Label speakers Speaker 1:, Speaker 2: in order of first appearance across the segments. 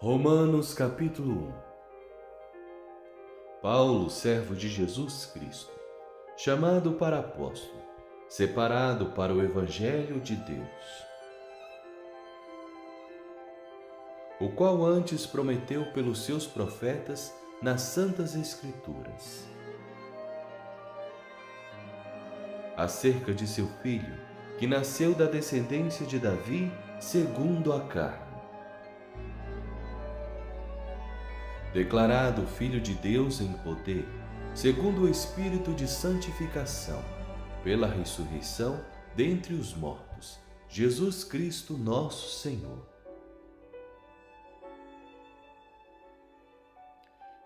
Speaker 1: Romanos capítulo 1. Paulo, servo de Jesus Cristo, chamado para apóstolo, separado para o Evangelho de Deus, o qual antes prometeu pelos seus profetas nas Santas Escrituras, acerca de seu Filho, que nasceu da descendência de Davi, segundo a carne, declarado Filho de Deus em poder, segundo o Espírito de santificação, pela ressurreição dentre os mortos, Jesus Cristo nosso Senhor,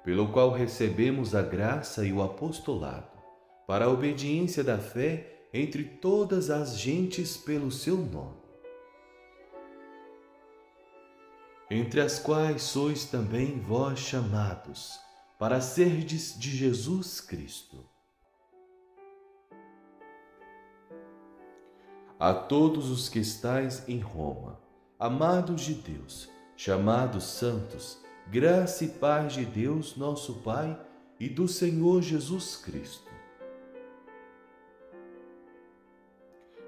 Speaker 1: pelo qual recebemos a graça e o apostolado, para a obediência da fé entre todas as gentes pelo seu nome, entre as quais sois também vós chamados, para serdes de Jesus Cristo. A todos os que estais em Roma, amados de Deus, chamados santos, graça e paz de Deus nosso Pai e do Senhor Jesus Cristo.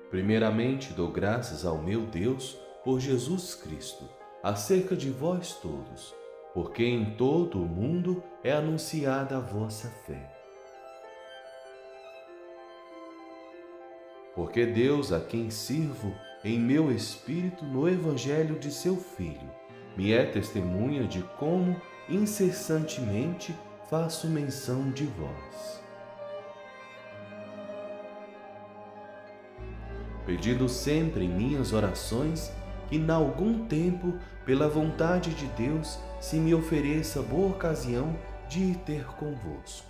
Speaker 1: Primeiramente dou graças ao meu Deus por Jesus Cristo, acerca de vós todos, porque em todo o mundo é anunciada a vossa fé. Porque Deus, a quem sirvo em meu espírito no Evangelho de seu Filho, me é testemunha de como incessantemente faço menção de vós, pedindo sempre em minhas orações que, n'algum tempo, pela vontade de Deus, se me ofereça boa ocasião de ir ter convosco.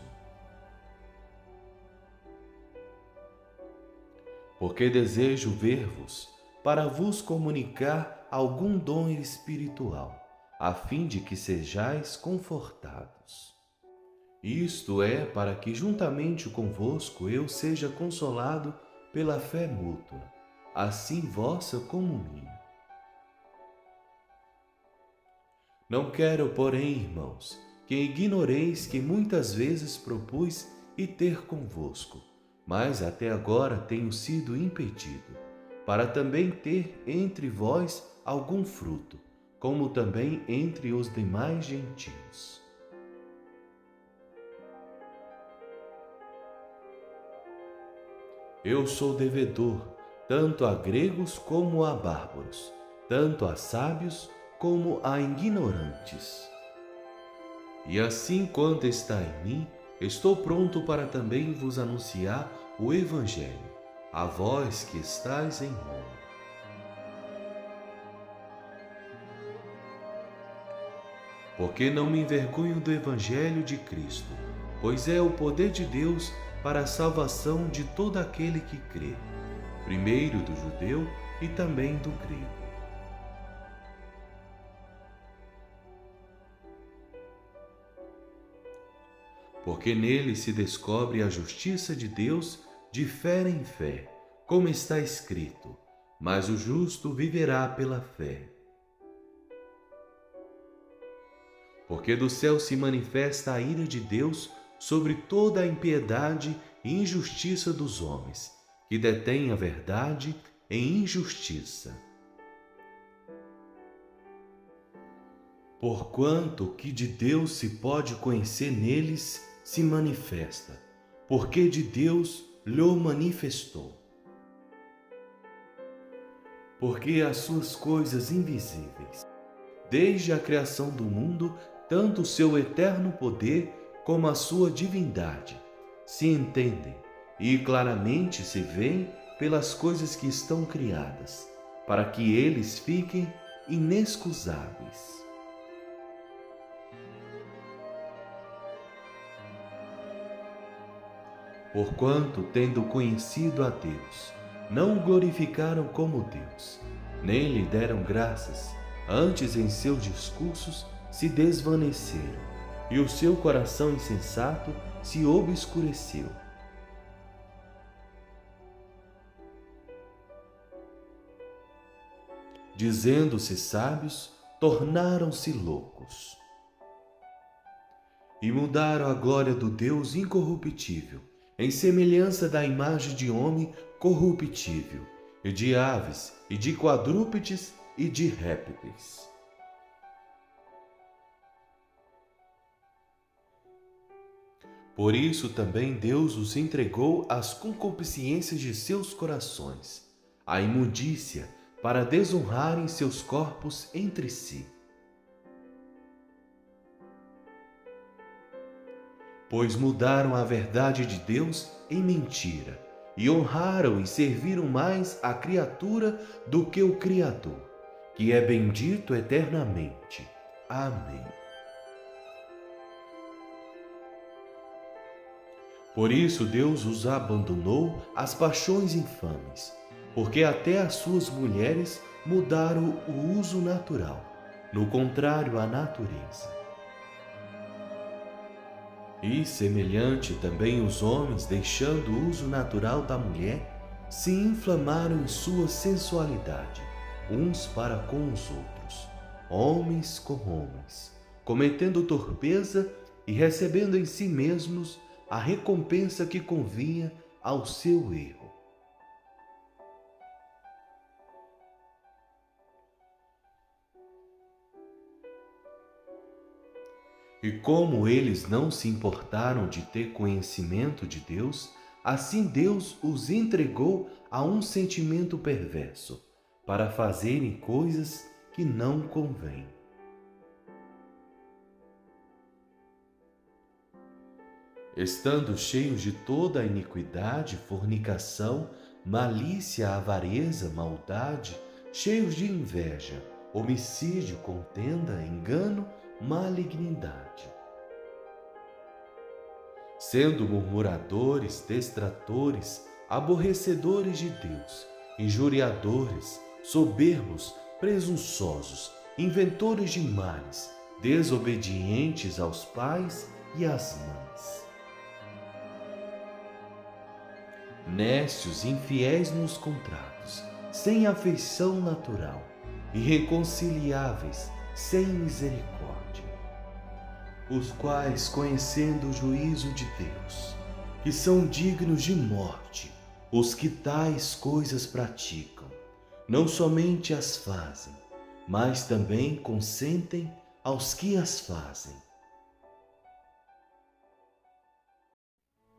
Speaker 1: Porque desejo ver-vos, para vos comunicar algum dom espiritual, a fim de que sejais confortados. Isto é, para que juntamente convosco eu seja consolado pela fé mútua, assim vossa como minha. Não quero, porém, irmãos, que ignoreis que muitas vezes propus ir ter convosco, mas até agora tenho sido impedido, para também ter entre vós algum fruto, como também entre os demais gentios. Eu sou devedor, tanto a gregos como a bárbaros, tanto a sábios como a ignorantes. E assim quanto está em mim, estou pronto para também vos anunciar o Evangelho, a vós que estáis em Roma. Porque não me envergonho do Evangelho de Cristo, pois é o poder de Deus para a salvação de todo aquele que crê, primeiro do judeu e também do grego. Porque nele se descobre a justiça de Deus de fé em fé, como está escrito: mas o justo viverá pela fé. Porque do céu se manifesta a ira de Deus sobre toda a impiedade e injustiça dos homens, que detêm a verdade em injustiça. Porquanto o que de Deus se pode conhecer neles se manifesta, porque de Deus lhe manifestou. Porque as suas coisas invisíveis, desde a criação do mundo, tanto o seu eterno poder como a sua divindade, se entendem e claramente se veem pelas coisas que estão criadas, para que eles fiquem inexcusáveis. Porquanto, tendo conhecido a Deus, não o glorificaram como Deus, nem lhe deram graças, antes em seus discursos se desvaneceram, e o seu coração insensato se obscureceu. Dizendo-se sábios, tornaram-se loucos. E mudaram a glória do Deus incorruptível, em semelhança da imagem de homem corruptível, e de aves, e de quadrúpedes, e de répteis. Por isso também Deus os entregou às concupiscências de seus corações, à imundícia, para desonrarem seus corpos entre si. Pois mudaram a verdade de Deus em mentira, e honraram e serviram mais a criatura do que o Criador, que é bendito eternamente. Amém. Por isso Deus os abandonou às paixões infames, porque até as suas mulheres mudaram o uso natural, no contrário à natureza. E, semelhante também os homens, deixando o uso natural da mulher, se inflamaram em sua sensualidade, uns para com os outros, homens com homens, cometendo torpeza e recebendo em si mesmos a recompensa que convinha ao seu erro. E como eles não se importaram de ter conhecimento de Deus, assim Deus os entregou a um sentimento perverso, para fazerem coisas que não convêm. Estando cheios de toda a iniquidade, fornicação, malícia, avareza, maldade, cheios de inveja, homicídio, contenda, engano, malignidade. Sendo murmuradores, destratores, aborrecedores de Deus, injuriadores, soberbos, presunçosos, inventores de males, desobedientes aos pais e às mães. Nécios, infiéis nos contratos, sem afeição natural, irreconciliáveis, sem misericórdia, os quais, conhecendo o juízo de Deus, que são dignos de morte, os que tais coisas praticam, não somente as fazem, mas também consentem aos que as fazem.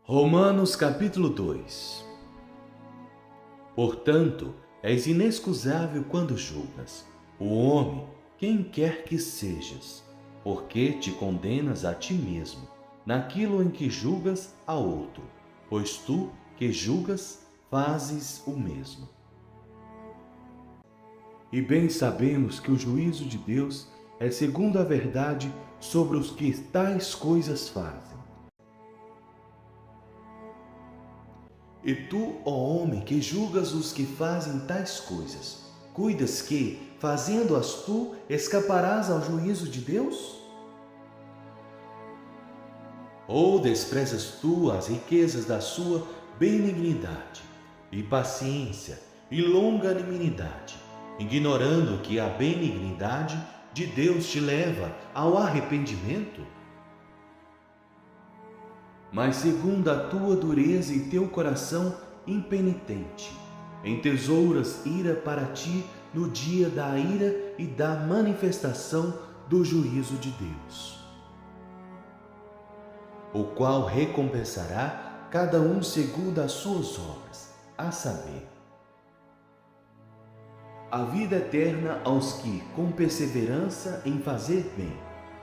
Speaker 1: Romanos capítulo 2. Portanto, és inexcusável quando julgas o homem, quem quer que sejas, porque te condenas a ti mesmo, naquilo em que julgas a outro, pois tu, que julgas, fazes o mesmo. E bem sabemos que o juízo de Deus é segundo a verdade sobre os que tais coisas fazem. E tu, ó homem, que julgas os que fazem tais coisas, cuidas que, fazendo-as tu, escaparás ao juízo de Deus? Ou desprezas tu as riquezas da sua benignidade, e paciência, e longanimidade, ignorando que a benignidade de Deus te leva ao arrependimento? Mas segundo a tua dureza e teu coração impenitente, entesouras ira para ti no dia da ira e da manifestação do juízo de Deus, o qual recompensará cada um segundo as suas obras, a saber, a vida eterna aos que, com perseverança em fazer bem,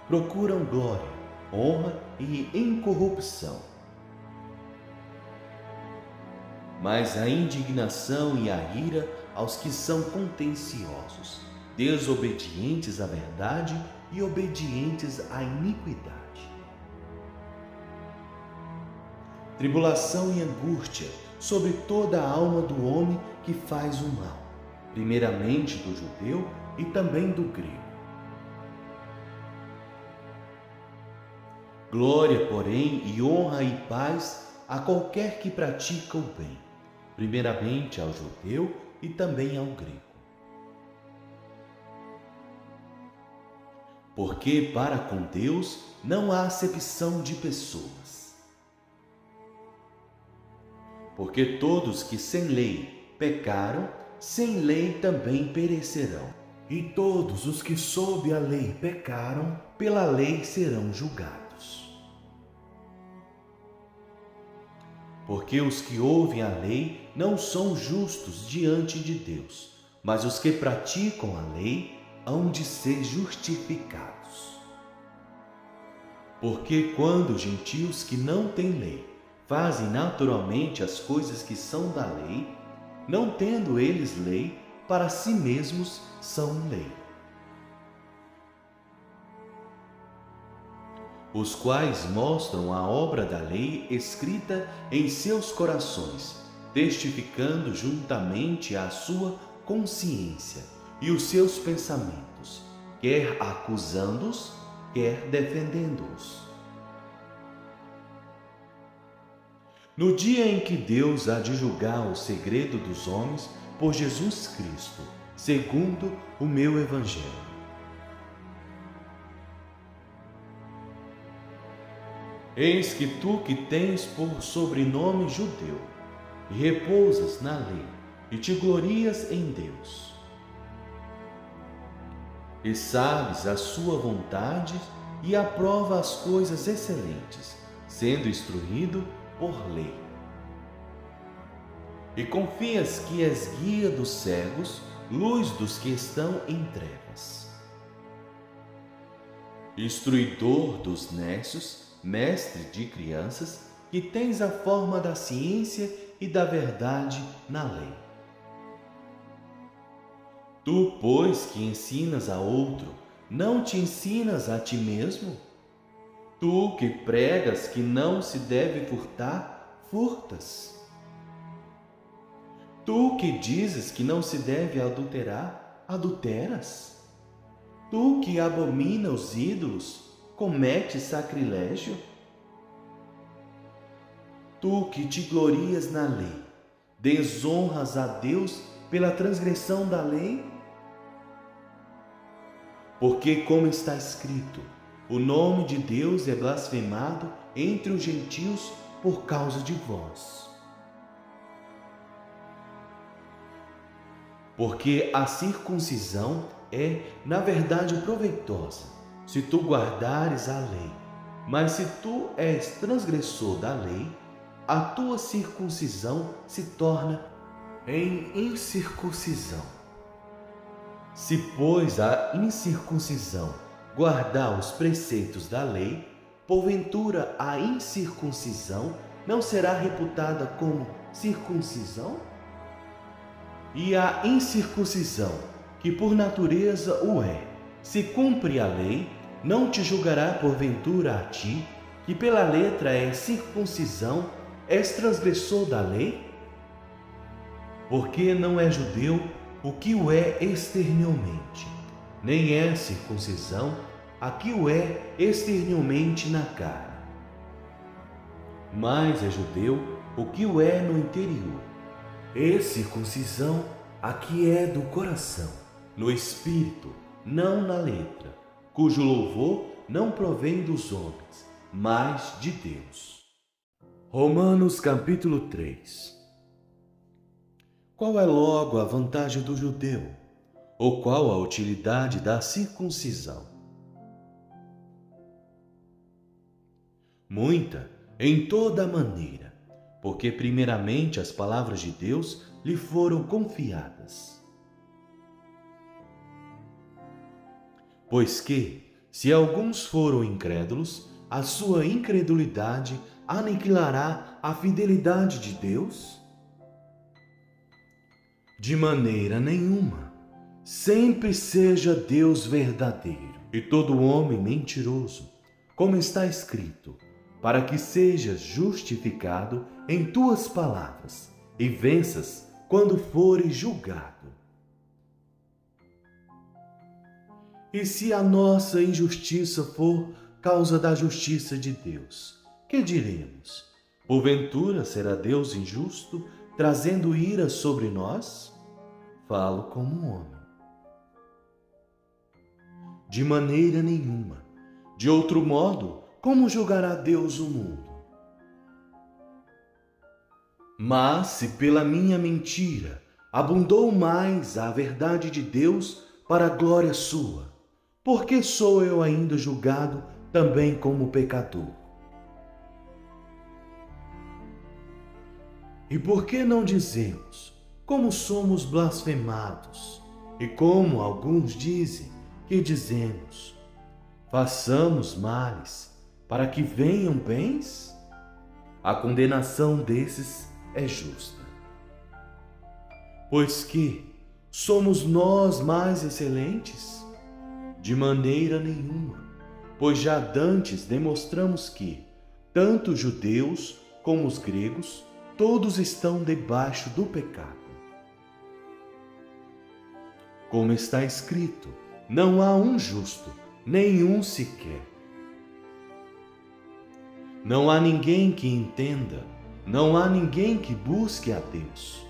Speaker 1: procuram glória, honra e incorrupção. Mas a indignação e a ira aos que são contenciosos, desobedientes à verdade e obedientes à iniquidade. Tribulação e angústia sobre toda a alma do homem que faz o mal, primeiramente do judeu e também do grego. Glória, porém, e honra e paz a qualquer que pratica o bem, primeiramente ao judeu e também ao grego. porque para com Deus não há acepção de pessoas. Porque todos que sem lei pecaram, sem lei também perecerão. E todos os que sob a lei pecaram, pela lei serão julgados. Porque os que ouvem a lei não são justos diante de Deus, mas os que praticam a lei hão de ser justificados. Porque quando os gentios que não têm lei fazem naturalmente as coisas que são da lei, não tendo eles lei, para si mesmos são lei. Os quais mostram a obra da lei escrita em seus corações, testificando juntamente a sua consciência e os seus pensamentos, quer acusando-os, quer defendendo-os. No dia em que Deus há de julgar o segredo dos homens por Jesus Cristo, segundo o meu Evangelho. Eis que tu que tens por sobrenome judeu, e repousas na lei, e te glorias em Deus, e sabes a sua vontade e aprova as coisas excelentes, sendo instruído por lei. E confias que és guia dos cegos, luz dos que estão em trevas, instruidor dos nécios, mestre de crianças, que tens a forma da ciência e da verdade na lei. Tu, pois, que ensinas a outro, não te ensinas a ti mesmo? Tu que pregas que não se deve furtar, furtas. Tu que dizes que não se deve adulterar, adulteras. Tu que abomina os ídolos, comete sacrilégio. Tu que te glorias na lei, desonras a Deus pela transgressão da lei? Porque, como está escrito, o nome de Deus é blasfemado entre os gentios por causa de vós. Porque a circuncisão é, na verdade, proveitosa, se tu guardares a lei. Mas se tu és transgressor da lei, a tua circuncisão se torna em incircuncisão. Se, pois, a incircuncisão guardar os preceitos da lei, porventura a incircuncisão não será reputada como circuncisão? E a incircuncisão, que por natureza o é, se cumpre a lei, não te julgará porventura a ti, que pela letra é circuncisão, és transgressor da lei? Porque não é judeu o que o é exteriormente, nem é circuncisão a que o é exteriormente na carne. Mas é judeu o que o é no interior, e circuncisão a que é do coração, no espírito, não na letra, cujo louvor não provém dos homens, mas de Deus. Romanos capítulo 3. Qual é logo a vantagem do judeu? Ou qual a utilidade da circuncisão? Muita, em toda maneira, porque primeiramente as palavras de Deus lhe foram confiadas. Pois que, se alguns foram incrédulos, a sua incredulidade aniquilará a fidelidade de Deus? De maneira nenhuma. Sempre seja Deus verdadeiro e todo homem mentiroso, como está escrito, para que sejas justificado em tuas palavras e venças quando fores julgado. E se a nossa injustiça for causa da justiça de Deus, que diremos? Porventura será Deus injusto, trazendo ira sobre nós? Falo como um homem. De maneira nenhuma. De outro modo, como julgará Deus o mundo? Mas se pela minha mentira abundou mais a verdade de Deus para a glória sua, por que sou eu ainda julgado também como pecador? E por que não dizemos, como somos blasfemados, e como alguns dizem que dizemos, façamos males para que venham bens? A condenação desses é justa. Pois que somos nós mais excelentes? De maneira nenhuma, pois já dantes demonstramos que, tanto os judeus como os gregos, todos estão debaixo do pecado. Como está escrito, não há um justo, nenhum sequer. Não há ninguém que entenda, não há ninguém que busque a Deus.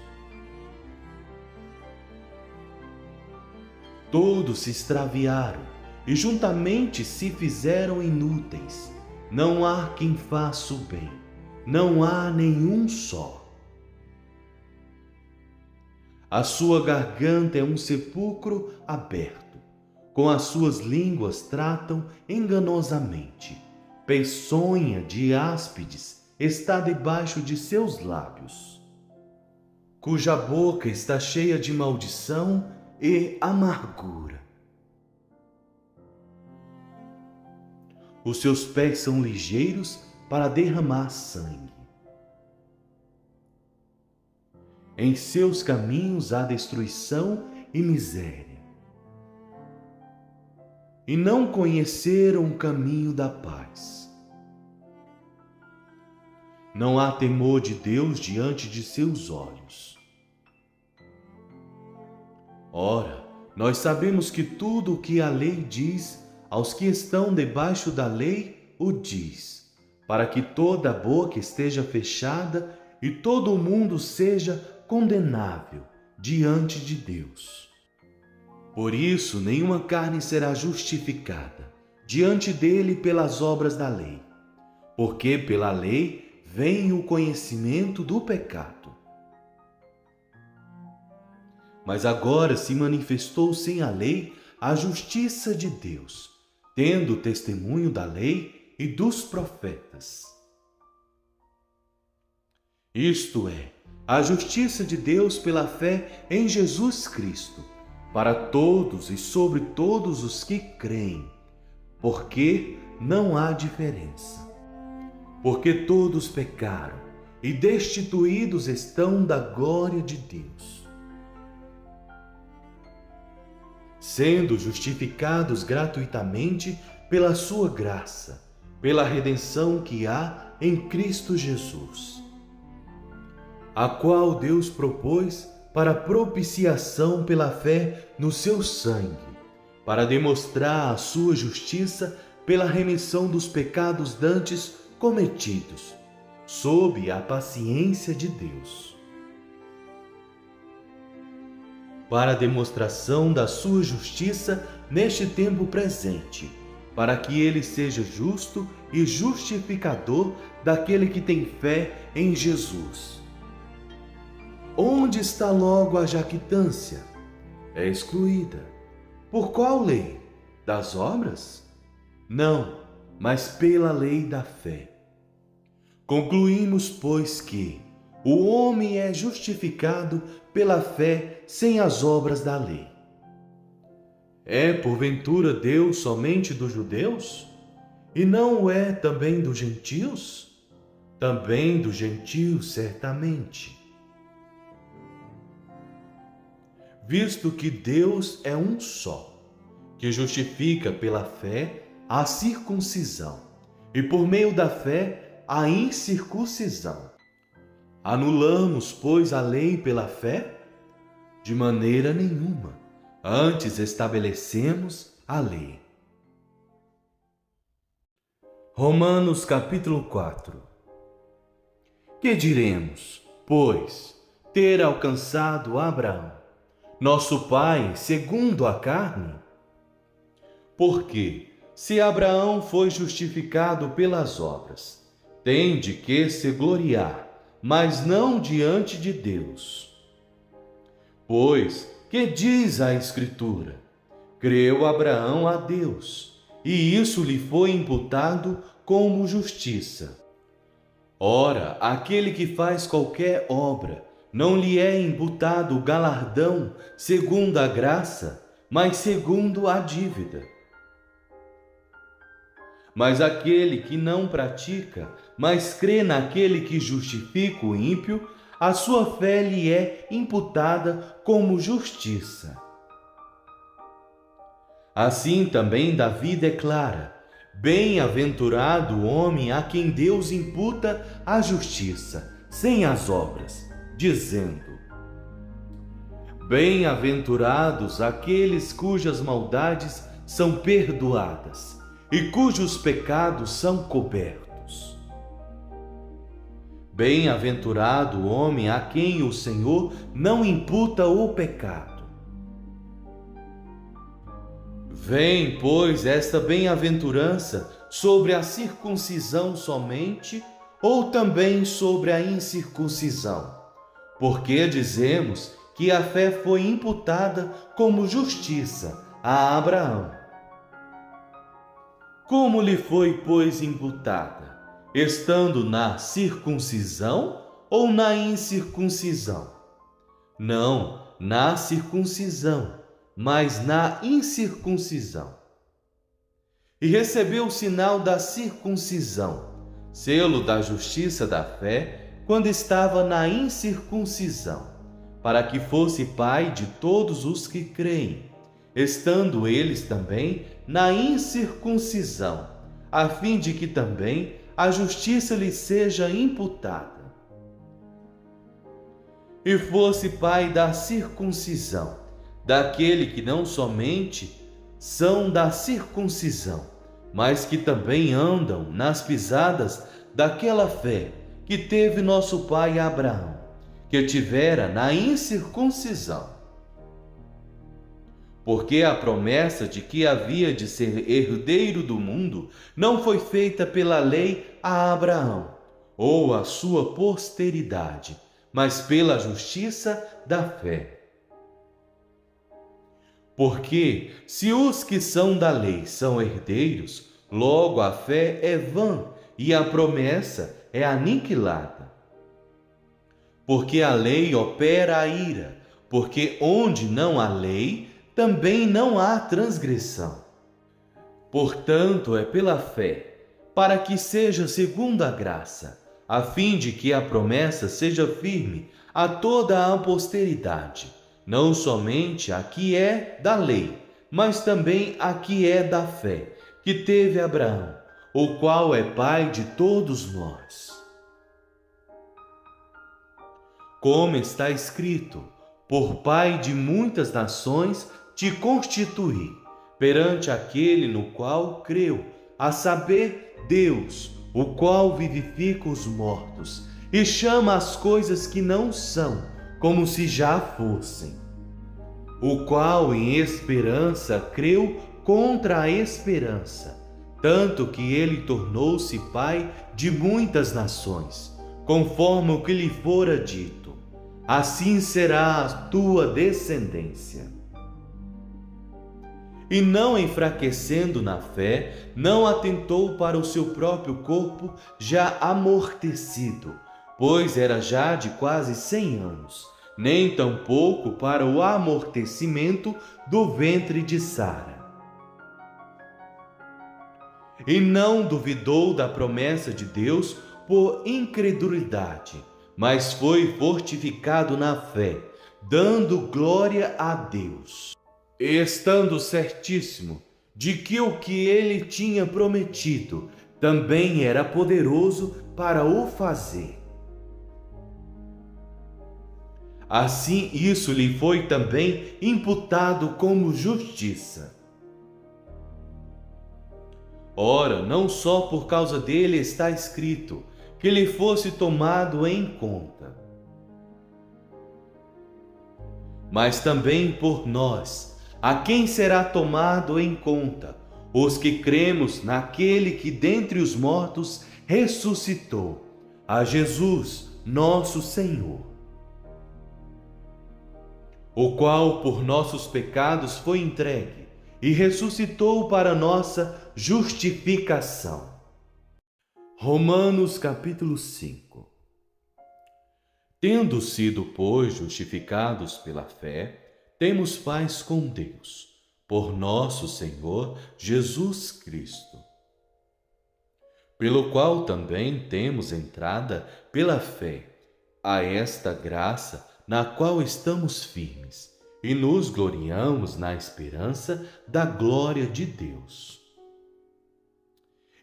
Speaker 1: Todos se extraviaram e juntamente se fizeram inúteis. Não há quem faça o bem, não há nenhum só. A sua garganta é um sepulcro aberto, com as suas línguas tratam enganosamente. Peçonha de áspides está debaixo de seus lábios, cuja boca está cheia de maldição e amargura. Os seus pés são ligeiros para derramar sangue. Em seus caminhos há destruição e miséria. E não conheceram o caminho da paz. Não há temor de Deus diante de seus olhos. Ora, nós sabemos que tudo o que a lei diz aos que estão debaixo da lei, o diz, para que toda a boca esteja fechada e todo o mundo seja condenável diante de Deus. Por isso, nenhuma carne será justificada diante dele pelas obras da lei, porque pela lei vem o conhecimento do pecado. Mas agora se manifestou sem a lei a justiça de Deus, tendo o testemunho da lei e dos profetas. Isto é, a justiça de Deus pela fé em Jesus Cristo, para todos e sobre todos os que creem, porque não há diferença. Porque todos pecaram e destituídos estão da glória de Deus, sendo justificados gratuitamente pela sua graça, pela redenção que há em Cristo Jesus, a qual Deus propôs para propiciação pela fé no seu sangue, para demonstrar a sua justiça pela remissão dos pecados dantes cometidos, sob a paciência de Deus, para a demonstração da sua justiça neste tempo presente, para que ele seja justo e justificador daquele que tem fé em Jesus. Onde está logo a jactância? É excluída. Por qual lei? Das obras? Não, mas pela lei da fé. Concluímos, pois, que o homem é justificado pela fé sem as obras da lei. É, porventura, Deus somente dos judeus? E não o é também dos gentios? Também dos gentios, certamente. Visto que Deus é um só, que justifica pela fé a circuncisão, e por meio da fé a incircuncisão. Anulamos, pois, a lei pela fé? De maneira nenhuma. Antes estabelecemos a lei. Romanos capítulo 4. Que diremos, pois, ter alcançado Abraão, nosso pai segundo a carne? Porque, se Abraão foi justificado pelas obras, tem de que se gloriar, mas não diante de Deus. Pois, que diz a Escritura? Creu Abraão a Deus, e isso lhe foi imputado como justiça. Ora, aquele que faz qualquer obra, não lhe é imputado o galardão segundo a graça, mas segundo a dívida. Mas aquele que não pratica, mas crê naquele que justifica o ímpio, a sua fé lhe é imputada como justiça. Assim também Davi declara: bem-aventurado o homem a quem Deus imputa a justiça, sem as obras, dizendo: bem-aventurados aqueles cujas maldades são perdoadas e cujos pecados são cobertos. Bem-aventurado o homem a quem o Senhor não imputa o pecado. Vem, pois, esta bem-aventurança sobre a circuncisão somente, ou também sobre a incircuncisão? Porque dizemos que a fé foi imputada como justiça a Abraão. Como lhe foi, pois, imputada? Estando na circuncisão ou na incircuncisão? Não, na circuncisão, mas na incircuncisão. E recebeu o sinal da circuncisão, selo da justiça da fé, quando estava na incircuncisão, para que fosse pai de todos os que creem, estando eles também na incircuncisão, a fim de que também a justiça lhe seja imputada. E fosse pai da circuncisão, daquele que não somente são da circuncisão, mas que também andam nas pisadas daquela fé que teve nosso pai Abraão, que tivera na incircuncisão. Porque a promessa de que havia de ser herdeiro do mundo não foi feita pela lei a Abraão, ou a sua posteridade, mas pela justiça da fé. Porque, se os que são da lei são herdeiros, logo a fé é vã e a promessa é aniquilada. Porque a lei opera a ira, porque onde não há lei, também não há transgressão. Portanto, é pela fé, para que seja segundo a graça, a fim de que a promessa seja firme a toda a posteridade, não somente a que é da lei, mas também a que é da fé, que teve Abraão, o qual é pai de todos nós. Como está escrito: por pai de muitas nações te constituí, perante aquele no qual creu, a saber, Deus, o qual vivifica os mortos e chama as coisas que não são, como se já fossem. O qual em esperança creu contra a esperança, tanto que ele tornou-se pai de muitas nações, conforme o que lhe fora dito: assim será a tua descendência. E não enfraquecendo na fé, não atentou para o seu próprio corpo já amortecido, pois era já de quase 100 anos, nem tampouco para o amortecimento do ventre de Sara. E não duvidou da promessa de Deus por incredulidade, mas foi fortificado na fé, dando glória a Deus, estando certíssimo de que o que ele tinha prometido também era poderoso para o fazer. Assim, isso lhe foi também imputado como justiça. Ora, não só por causa dele está escrito que lhe fosse tomado em conta, mas também por nós, a quem será tomado em conta os que cremos naquele que dentre os mortos ressuscitou, a Jesus, nosso Senhor, o qual por nossos pecados foi entregue e ressuscitou para nossa justificação. Romanos capítulo 5. Tendo sido, pois, justificados pela fé, temos paz com Deus, por nosso Senhor Jesus Cristo, pelo qual também temos entrada pela fé a esta graça na qual estamos firmes e nos gloriamos na esperança da glória de Deus.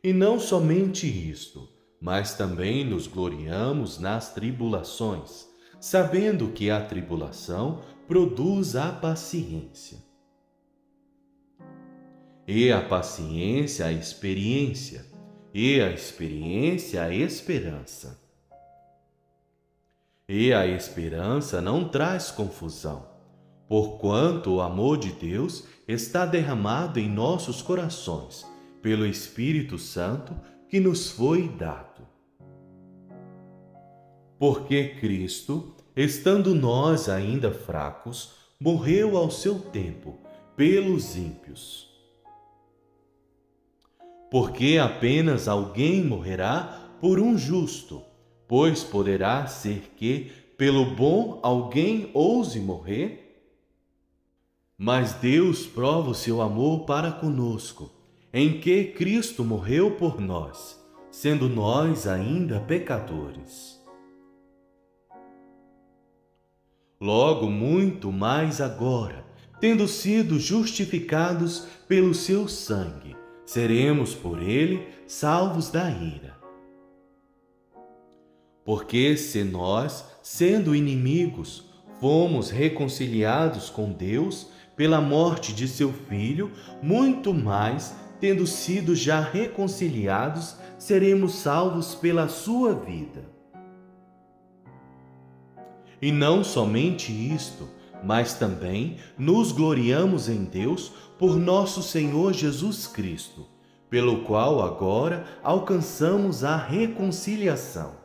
Speaker 1: E não somente isto, mas também nos gloriamos nas tribulações, sabendo que a tribulação produz a paciência. E a paciência, a experiência, e a experiência, a esperança. E a esperança não traz confusão, porquanto o amor de Deus está derramado em nossos corações, pelo Espírito Santo que nos foi dado. Porque Cristo, estando nós ainda fracos, morreu ao seu tempo pelos ímpios. Porque apenas alguém morrerá por um justo, pois poderá ser que, pelo bom, alguém ouse morrer? Mas Deus prova o seu amor para conosco, em que Cristo morreu por nós, sendo nós ainda pecadores. Logo, muito mais agora, tendo sido justificados pelo seu sangue, seremos por ele salvos da ira. Porque se nós, sendo inimigos, fomos reconciliados com Deus pela morte de seu Filho, muito mais, tendo sido já reconciliados, seremos salvos pela sua vida. E não somente isto, mas também nos gloriamos em Deus por nosso Senhor Jesus Cristo, pelo qual agora alcançamos a reconciliação.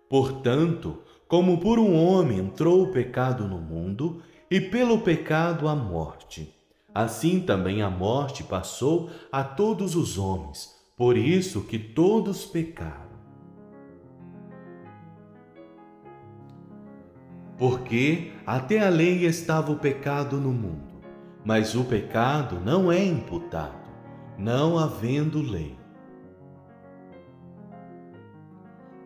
Speaker 1: Portanto, como por um homem entrou o pecado no mundo, e pelo pecado a morte, assim também a morte passou a todos os homens, por isso que todos pecaram. Porque até a lei estava o pecado no mundo, mas o pecado não é imputado, não havendo lei.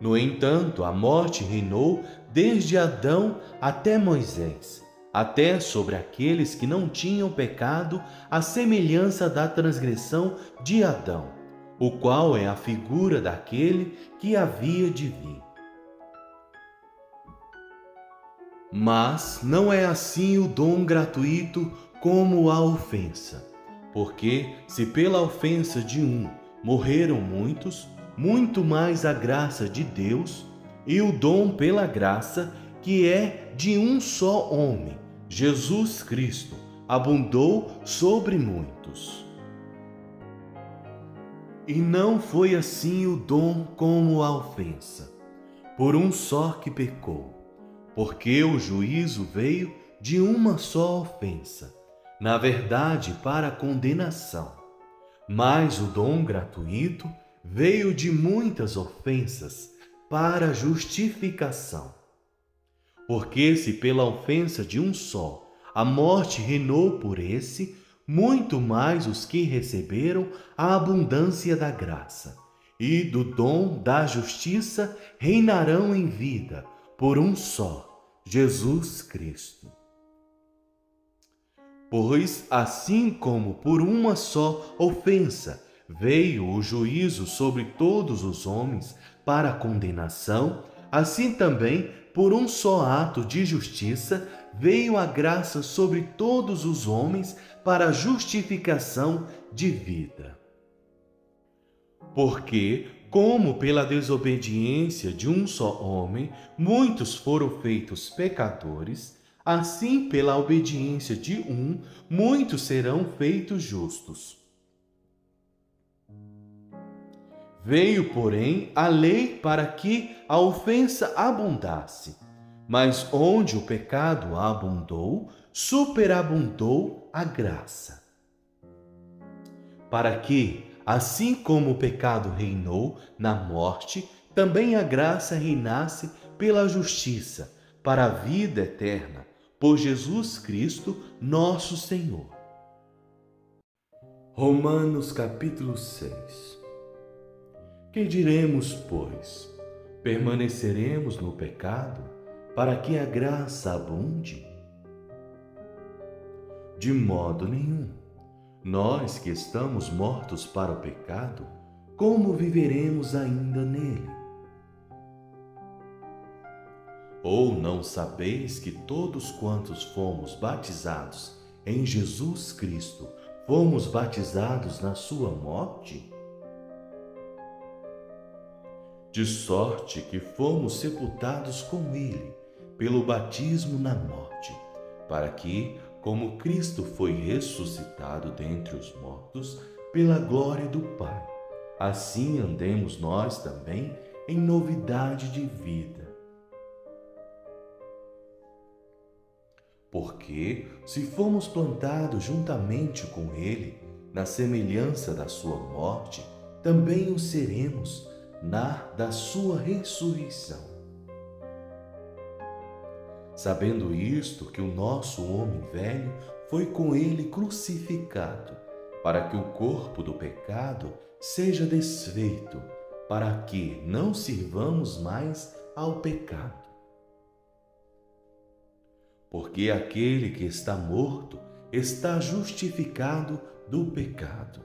Speaker 1: No entanto, a morte reinou desde Adão até Moisés, até sobre aqueles que não tinham pecado, à semelhança da transgressão de Adão, o qual é a figura daquele que havia de vir. Mas não é assim o dom gratuito como a ofensa, porque se pela ofensa de um morreram muitos, muito mais a graça de Deus e o dom pela graça, que é de um só homem, Jesus Cristo, abundou sobre muitos. E não foi assim o dom como a ofensa, por um só que pecou, porque o juízo veio de uma só ofensa, na verdade para a condenação, mas o dom gratuito veio de muitas ofensas para a justificação. Porque se pela ofensa de um só a morte reinou por esse, muito mais os que receberam a abundância da graça e do dom da justiça reinarão em vida por um só, Jesus Cristo. Pois assim como por uma só ofensa veio o juízo sobre todos os homens para a condenação, assim também, por um só ato de justiça, veio a graça sobre todos os homens para a justificação de vida. Porque, como pela desobediência de um só homem, muitos foram feitos pecadores, Assim, pela obediência de um, muitos serão feitos justos. Veio, porém, a lei para que a ofensa abundasse. Mas onde o pecado abundou, superabundou a graça. Para que, assim como o pecado reinou na morte, também a graça reinasse pela justiça, para a vida eterna, por Jesus Cristo, nosso Senhor. Romanos capítulo 6. Que diremos, pois? Permaneceremos no pecado, para que a graça abunde? De modo nenhum. Nós que estamos mortos para o pecado, como viveremos ainda nele? Ou não sabeis que todos quantos fomos batizados em Jesus Cristo, fomos batizados na sua morte? De sorte que fomos sepultados com ele, pelo batismo na morte, para que, como Cristo foi ressuscitado dentre os mortos, pela glória do Pai, assim andemos nós também em novidade de vida. Porque, se fomos plantados juntamente com ele, na semelhança da sua morte, também o seremos da sua ressurreição. Sabendo isto, que o nosso homem velho foi com ele crucificado, para que o corpo do pecado seja desfeito, para que não sirvamos mais ao pecado. Porque aquele que está morto está justificado do pecado.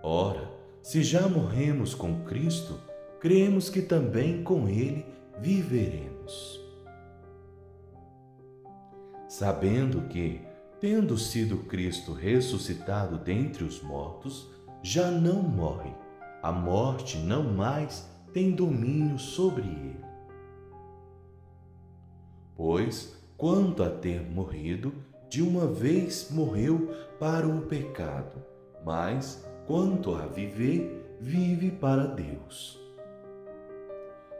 Speaker 1: Ora, se já morremos com Cristo, cremos que também com ele viveremos. Sabendo que, tendo sido Cristo ressuscitado dentre os mortos, já não morre, a morte não mais tem domínio sobre ele. Pois, quanto a ter morrido, de uma vez morreu para o pecado, mas, quanto a viver, vive para Deus.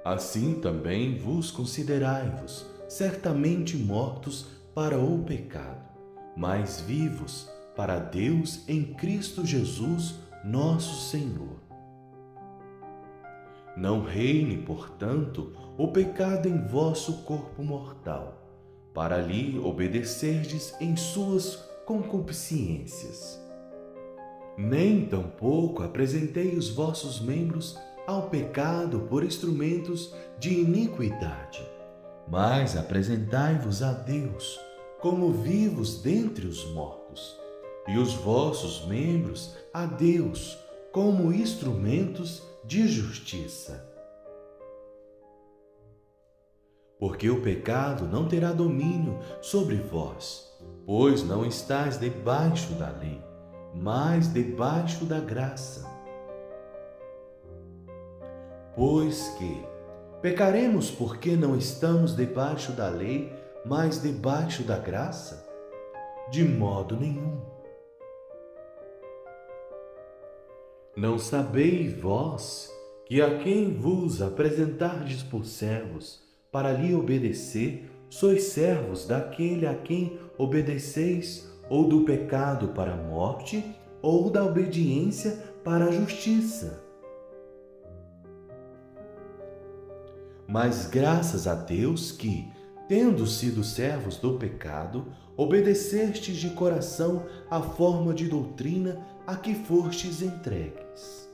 Speaker 1: Assim também vos considerai-vos certamente mortos para o pecado, mas vivos para Deus em Cristo Jesus, nosso Senhor. Não reine, portanto, o pecado em vosso corpo mortal, para lhe obedecerdes em suas concupiscências. Nem tampouco apresentei os vossos membros ao pecado por instrumentos de iniquidade, mas apresentai-vos a Deus como vivos dentre os mortos, e os vossos membros a Deus como instrumentos de justiça. Porque o pecado não terá domínio sobre vós, pois não estáis debaixo da lei, mas debaixo da graça. Pois que pecaremos porque não estamos debaixo da lei, mas debaixo da graça? De modo nenhum. Não sabeis vós que a quem vos apresentardes por servos para lhe obedecer, sois servos daquele a quem obedeceis, ou do pecado para a morte, ou da obediência para a justiça? Mas graças a Deus que, tendo sido servos do pecado, obedecestes de coração à forma de doutrina a que fostes entregues.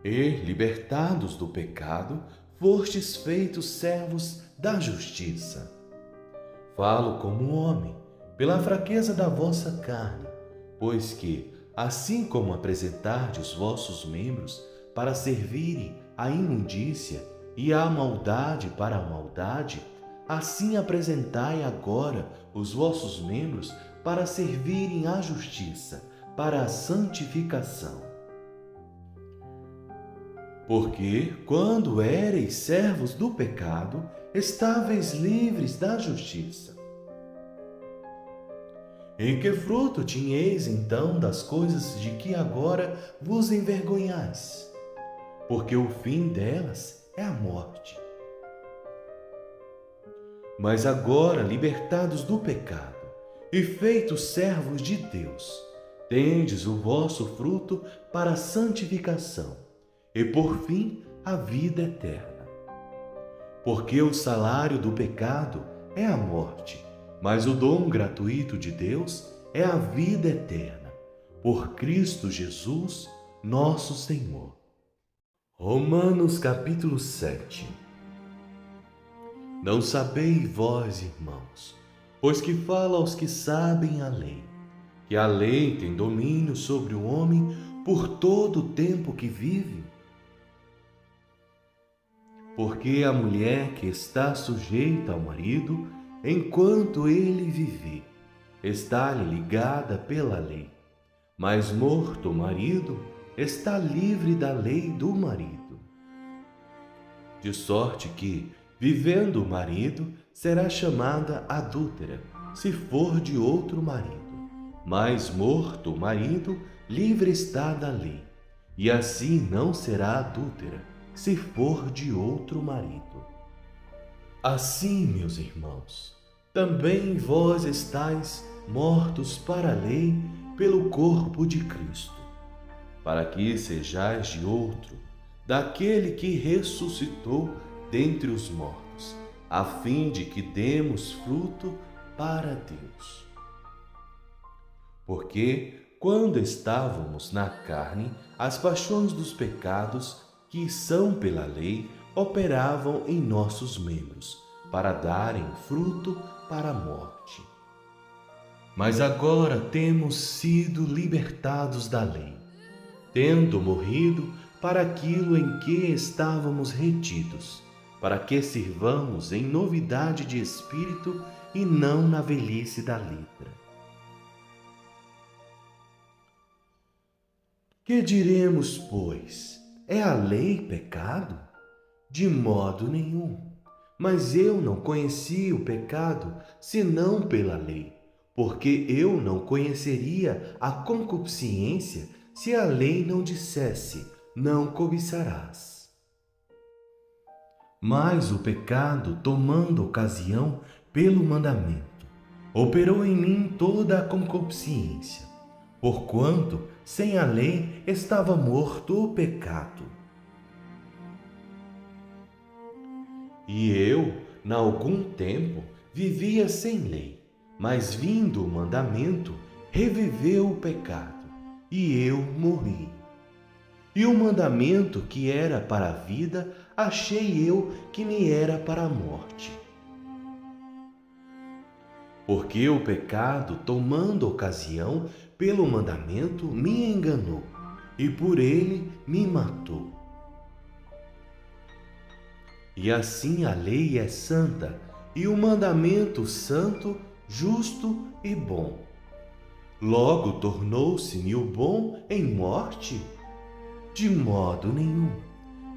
Speaker 1: E, libertados do pecado, fostes feitos servos da justiça. Falo como homem, pela fraqueza da vossa carne, pois que, assim como apresentardes os vossos membros para servirem à imundícia e à maldade para a maldade, assim apresentai agora os vossos membros para servirem à justiça, para a santificação. Porque, quando éreis servos do pecado, estáveis livres da justiça. Em que fruto tinheis então das coisas de que agora vos envergonhais? Porque o fim delas é a morte. Mas agora, libertados do pecado e feitos servos de Deus, tendes o vosso fruto para a santificação e, por fim, a vida eterna. Porque o salário do pecado é a morte, mas o dom gratuito de Deus é a vida eterna, por Cristo Jesus, nosso Senhor. Romanos capítulo 7. Não sabeis vós, irmãos, pois que fala aos que sabem a lei, que a lei tem domínio sobre o homem por todo o tempo que vive? Porque a mulher que está sujeita ao marido, enquanto ele viver, está-lhe ligada pela lei. Mas morto o marido, está livre da lei do marido. De sorte que, vivendo o marido, será chamada adúltera, se for de outro marido. Mas morto o marido, livre está da lei, e assim não será adúltera, se for de outro marido. Assim, meus irmãos, também vós estáis mortos para a lei pelo corpo de Cristo, para que sejais de outro, daquele que ressuscitou dentre os mortos, a fim de que demos fruto para Deus. Porque, quando estávamos na carne, as paixões dos pecados, que são pela lei, operavam em nossos membros, para darem fruto para a morte. Mas agora temos sido libertados da lei, tendo morrido para aquilo em que estávamos retidos, para que sirvamos em novidade de espírito e não na velhice da letra. Que diremos, pois? É a lei pecado? De modo nenhum. Mas eu não conheci o pecado, senão pela lei, porque eu não conheceria a concupiscência se a lei não dissesse: não cobiçarás. Mas o pecado, tomando ocasião pelo mandamento, operou em mim toda a concupiscência, porquanto sem a lei estava morto o pecado. E eu, na algum tempo, vivia sem lei, mas vindo o mandamento, reviveu o pecado, e eu morri. E o mandamento que era para a vida, achei eu que me era para a morte. Porque o pecado, tomando ocasião pelo mandamento, me enganou, e por ele me matou. E assim a lei é santa, e o mandamento santo, justo e bom. Logo tornou-se-me o bom em morte? De modo nenhum.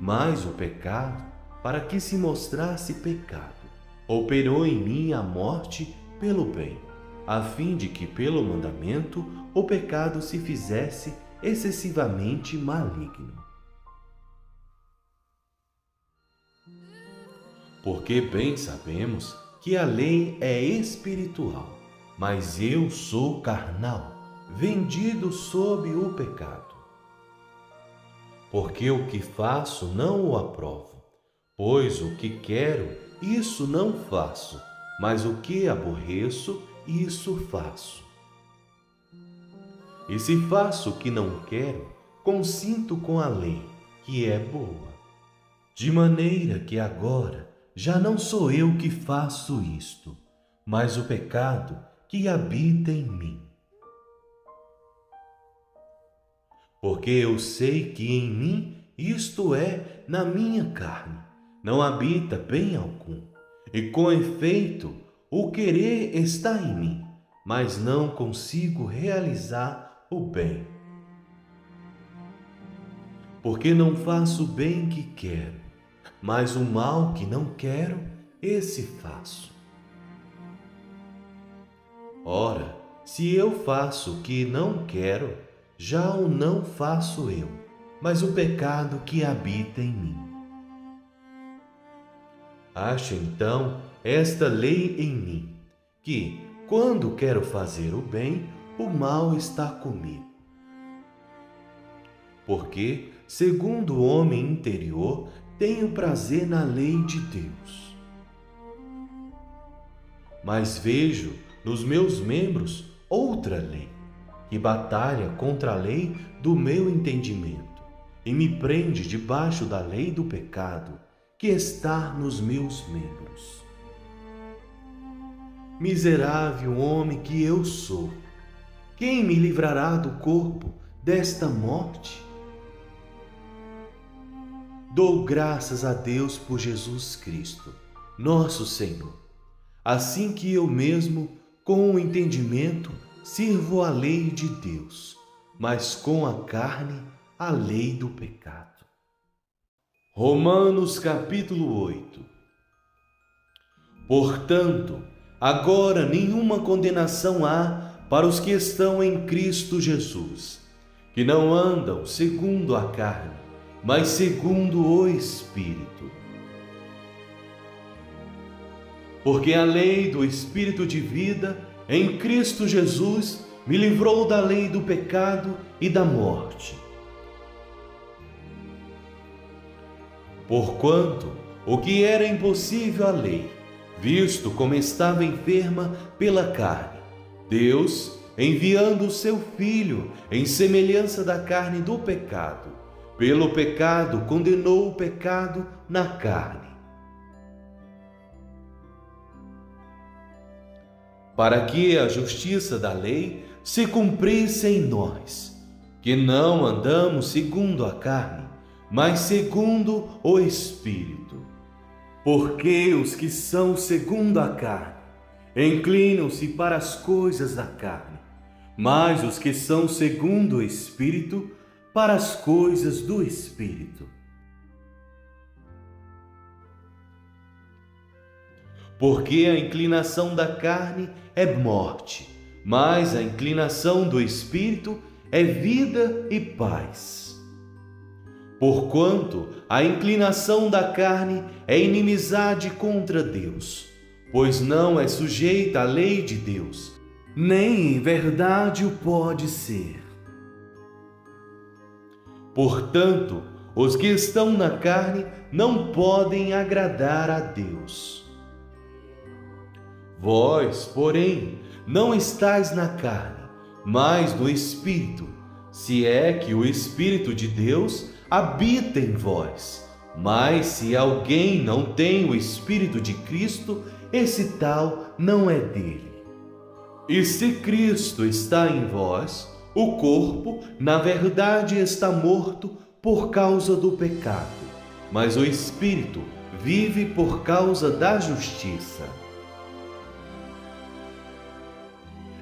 Speaker 1: Mas o pecado, para que se mostrasse pecado, operou em mim a morte pelo bem, a fim de que pelo mandamento o pecado se fizesse excessivamente maligno. Porque bem sabemos que a lei é espiritual, mas eu sou carnal, vendido sob o pecado. Porque o que faço não o aprovo, pois o que quero, isso não faço, mas o que aborreço, isso faço. E se faço o que não quero, consinto com a lei, que é boa. De maneira que agora já não sou eu que faço isto, mas o pecado que habita em mim. Porque eu sei que em mim, isto é, na minha carne, não habita bem algum. E com efeito, o querer está em mim, mas não consigo realizar o bem. Porque não faço o bem que quero, mas o mal que não quero, esse faço. Ora, se eu faço o que não quero, já o não faço eu, mas o pecado que habita em mim. Acho então esta lei em mim, que, quando quero fazer o bem, o mal está comigo. Porque, segundo o homem interior, tenho prazer na lei de Deus. Mas vejo nos meus membros outra lei, que batalha contra a lei do meu entendimento e me prende debaixo da lei do pecado que está nos meus membros. Miserável homem que eu sou, quem me livrará do corpo desta morte? Dou graças a Deus por Jesus Cristo, nosso Senhor, assim que eu mesmo, com o entendimento, sirvo a lei de Deus, mas com a carne, a lei do pecado. Romanos capítulo 8. Portanto, agora nenhuma condenação há para os que estão em Cristo Jesus, que não andam segundo a carne, mas segundo o Espírito. Porque a lei do Espírito de vida em Cristo Jesus me livrou da lei do pecado e da morte. Porquanto o que era impossível à lei, visto como estava enferma pela carne, Deus, enviando o seu Filho em semelhança da carne do pecado, pelo pecado condenou o pecado na carne, para que a justiça da lei se cumprisse em nós, que não andamos segundo a carne, mas segundo o Espírito. Porque os que são segundo a carne inclinam-se para as coisas da carne, mas os que são segundo o Espírito, para as coisas do Espírito. Porque a inclinação da carne é morte, mas a inclinação do Espírito é vida e paz. Porquanto a inclinação da carne é inimizade contra Deus, pois não é sujeita à lei de Deus, nem em verdade o pode ser. Portanto, os que estão na carne não podem agradar a Deus. Vós, porém, não estáis na carne, mas no Espírito, se é que o Espírito de Deus habita em vós. Mas se alguém não tem o Espírito de Cristo, esse tal não é dele. E se Cristo está em vós, o corpo, na verdade, está morto por causa do pecado, mas o Espírito vive por causa da justiça.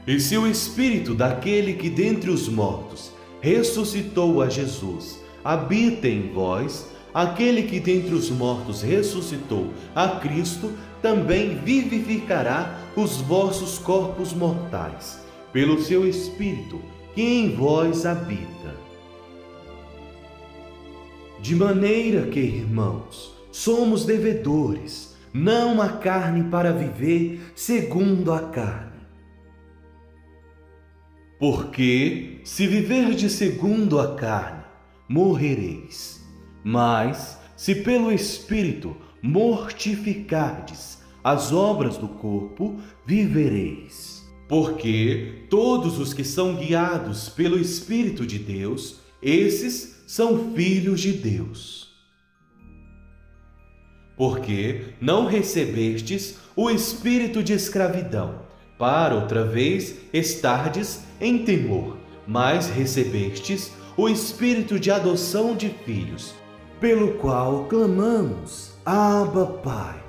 Speaker 1: E se o Espírito daquele que dentre os mortos ressuscitou a Jesus habita em vós, aquele que dentre os mortos ressuscitou a Cristo também vivificará os vossos corpos mortais, pelo seu Espírito que em vós habita. De maneira que, irmãos, somos devedores, não à carne para viver segundo a carne. Porque, se viverdes segundo a carne, morrereis. Mas, se pelo Espírito mortificardes as obras do corpo, vivereis. Porque todos os que são guiados pelo Espírito de Deus, esses são filhos de Deus. Porque não recebestes o espírito de escravidão, para outra vez estardes em temor, mas recebestes o espírito de adoção de filhos, pelo qual clamamos, Abba, Pai.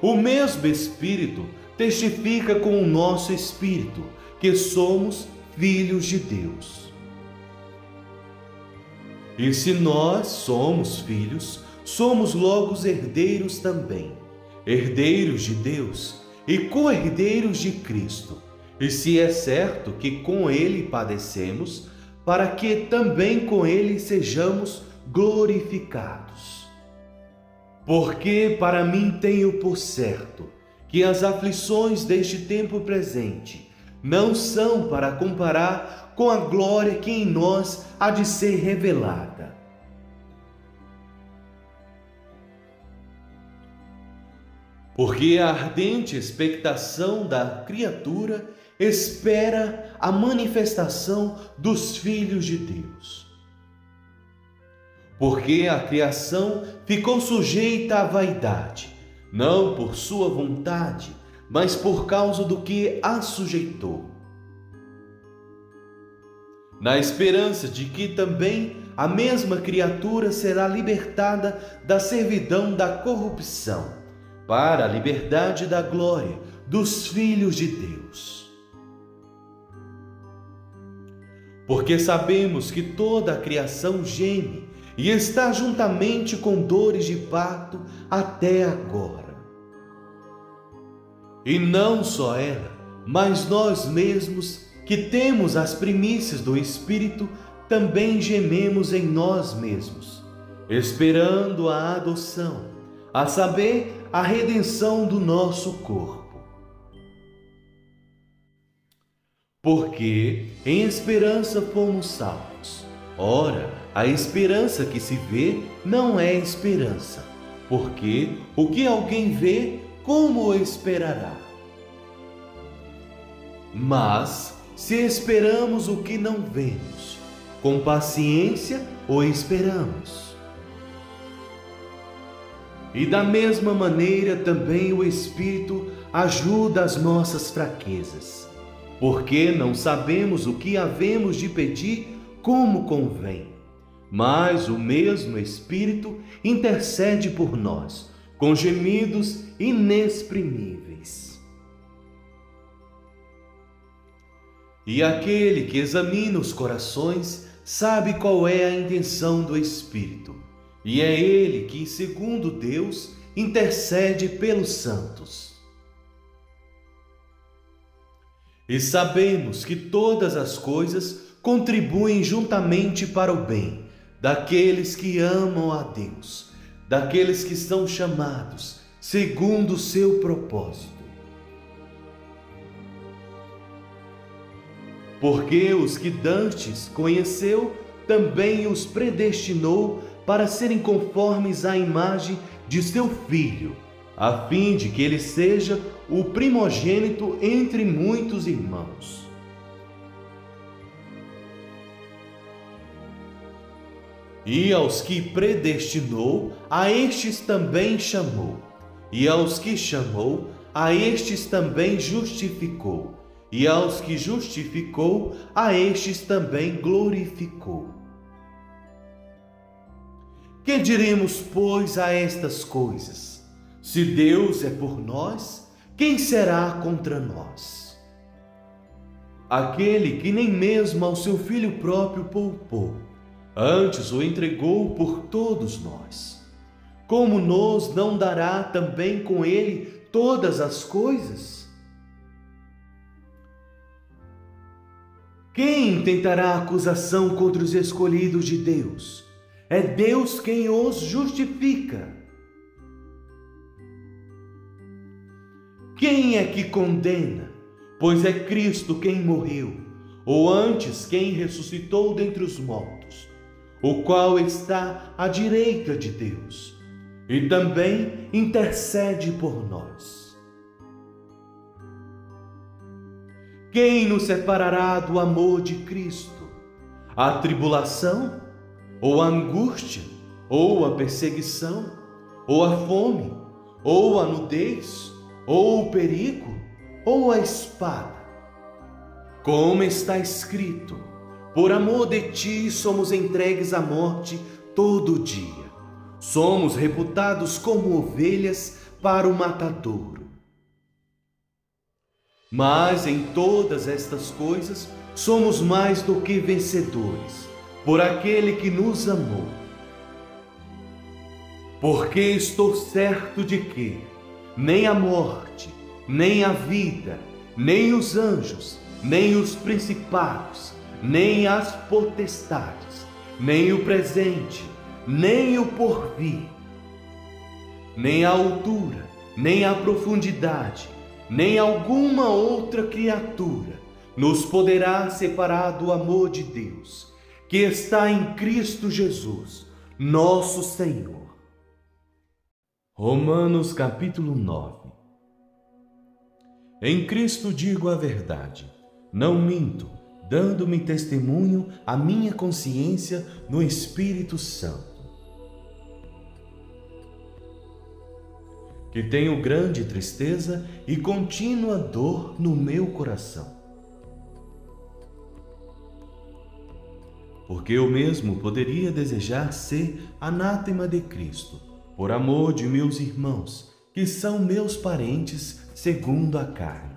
Speaker 1: O mesmo Espírito testifica com o nosso espírito que somos filhos de Deus. E se nós somos filhos, somos logo os herdeiros também, herdeiros de Deus e co-herdeiros de Cristo. E se é certo que com Ele padecemos, para que também com Ele sejamos glorificados. Porque para mim tenho por certo que as aflições deste tempo presente não são para comparar com a glória que em nós há de ser revelada. Porque a ardente expectação da criatura espera a manifestação dos filhos de Deus. Porque a criação ficou sujeita à vaidade, não por sua vontade, mas por causa do que a sujeitou, na esperança de que também a mesma criatura será libertada da servidão da corrupção, para a liberdade da glória dos filhos de Deus. Porque sabemos que toda a criação geme e está juntamente com dores de parto até agora. E não só ela, mas nós mesmos, que temos as primícias do Espírito, também gememos em nós mesmos, esperando a adoção, a saber, a redenção do nosso corpo. Porque em esperança fomos salvos. Ora, a esperança que se vê não é esperança, porque o que alguém vê, como o esperará? Mas, se esperamos o que não vemos, com paciência o esperamos. E da mesma maneira também o Espírito ajuda as nossas fraquezas, porque não sabemos o que havemos de pedir como convém, mas o mesmo Espírito intercede por nós, com gemidos inexprimíveis. E aquele que examina os corações sabe qual é a intenção do Espírito, e é ele que, segundo Deus, intercede pelos santos. E sabemos que todas as coisas contribuem juntamente para o bem daqueles que amam a Deus, daqueles que são chamados segundo o seu propósito. Porque os que dantes conheceu, também os predestinou para serem conformes à imagem de seu Filho, a fim de que ele seja o primogênito entre muitos irmãos. E aos que predestinou, a estes também chamou. E aos que chamou, a estes também justificou. E aos que justificou, a estes também glorificou. Que diremos, pois, a estas coisas? Se Deus é por nós, quem será contra nós? Aquele que nem mesmo ao seu Filho próprio poupou, antes o entregou por todos nós, como nos não dará também com ele todas as coisas? Quem intentará acusação contra os escolhidos de Deus? É Deus quem os justifica. Quem é que condena? Pois é Cristo quem morreu, ou antes quem ressuscitou dentre os mortos, o qual está à direita de Deus, e também intercede por nós. Quem nos separará do amor de Cristo? A tribulação? Ou a angústia? Ou a perseguição? Ou a fome? Ou a nudez? Ou o perigo? Ou a espada? Como está escrito: por amor de ti somos entregues à morte todo dia. Somos reputados como ovelhas para o matadouro. Mas em todas estas coisas somos mais do que vencedores, por aquele que nos amou. Porque estou certo de que nem a morte, nem a vida, nem os anjos, nem os principados, nem as potestades, nem o presente, nem o porvir, nem a altura, nem a profundidade, nem alguma outra criatura nos poderá separar do amor de Deus, que está em Cristo Jesus, nosso Senhor. Romanos capítulo 9. Em Cristo digo a verdade, não minto, dando-me testemunho a minha consciência no Espírito Santo, que tenho grande tristeza e contínua dor no meu coração. Porque eu mesmo poderia desejar ser anátema de Cristo, por amor de meus irmãos, que são meus parentes segundo a carne.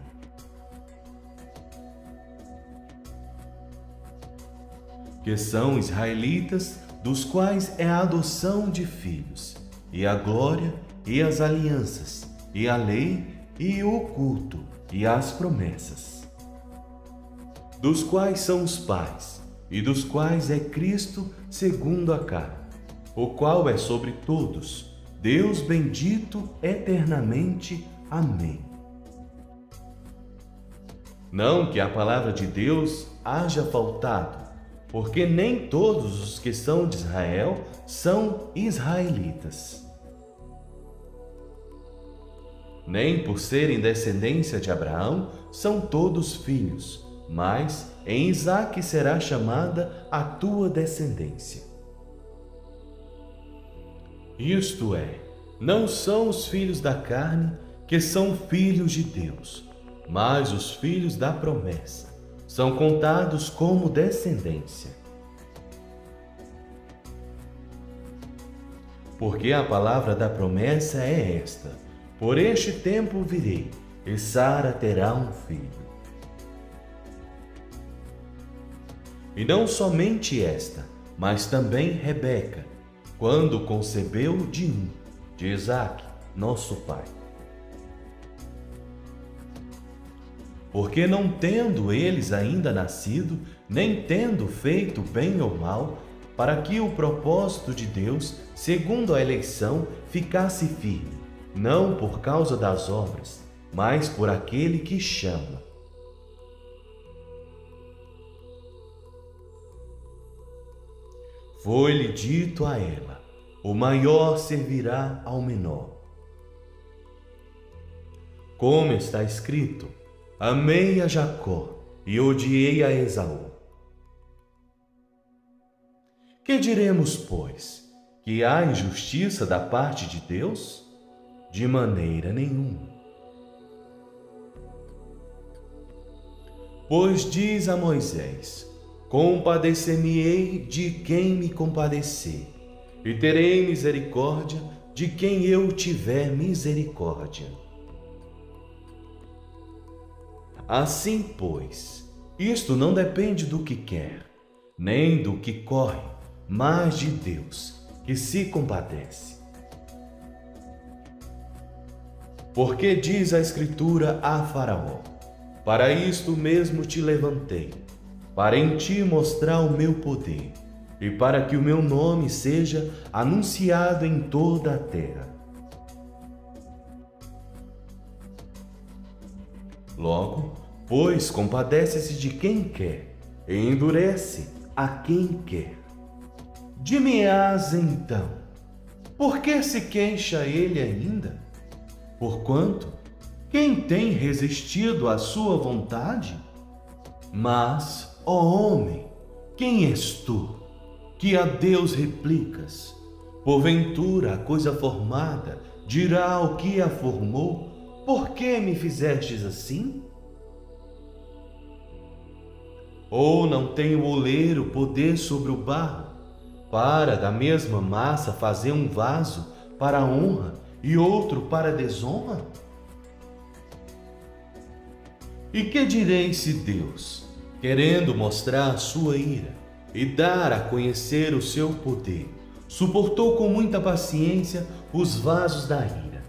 Speaker 1: Que são israelitas, dos quais é a adoção de filhos, e a glória, e as alianças, e a lei, e o culto, e as promessas. Dos quais são os pais, e dos quais é Cristo segundo a carne, o qual é sobre todos, Deus bendito eternamente. Amém. Não que a palavra de Deus haja faltado, porque nem todos os que são de Israel são israelitas. Nem por serem descendência de Abraão são todos filhos, mas em Isaque será chamada a tua descendência. Isto é, não são os filhos da carne que são filhos de Deus, mas os filhos da promessa são contados como descendência. Porque a palavra da promessa é esta: por este tempo virei, e Sara terá um filho. E não somente esta, mas também Rebeca, quando concebeu de Isaque, nosso pai. Porque não tendo eles ainda nascido, nem tendo feito bem ou mal, para que o propósito de Deus, segundo a eleição, ficasse firme, não por causa das obras, mas por aquele que chama. Foi-lhe dito a ela: o maior servirá ao menor. Como está escrito: amei a Jacó e odiei a Esaú. Que diremos, pois? Que há injustiça da parte de Deus? De maneira nenhuma. Pois diz a Moisés: compadecer-me-ei de quem me compadecer, e terei misericórdia de quem eu tiver misericórdia. Assim, pois, isto não depende do que quer, nem do que corre, mas de Deus, que se compadece. Porque diz a Escritura a Faraó: para isto mesmo te levantei, para em ti mostrar o meu poder, e para que o meu nome seja anunciado em toda a terra. Logo, pois, compadece-se de quem quer, e endurece a quem quer. Dir-me-ás então: por que se queixa ele ainda? Porquanto, quem tem resistido à sua vontade? Mas, ó homem, quem és tu, que a Deus replicas? Porventura a coisa formada dirá ao que a formou: por que me fizestes assim? Ou não tem o oleiro poder sobre o barro, para da mesma massa fazer um vaso para a honra e outro para a desonra? E que direi se Deus, querendo mostrar a sua ira, e dar a conhecer o seu poder, suportou com muita paciência os vasos da ira,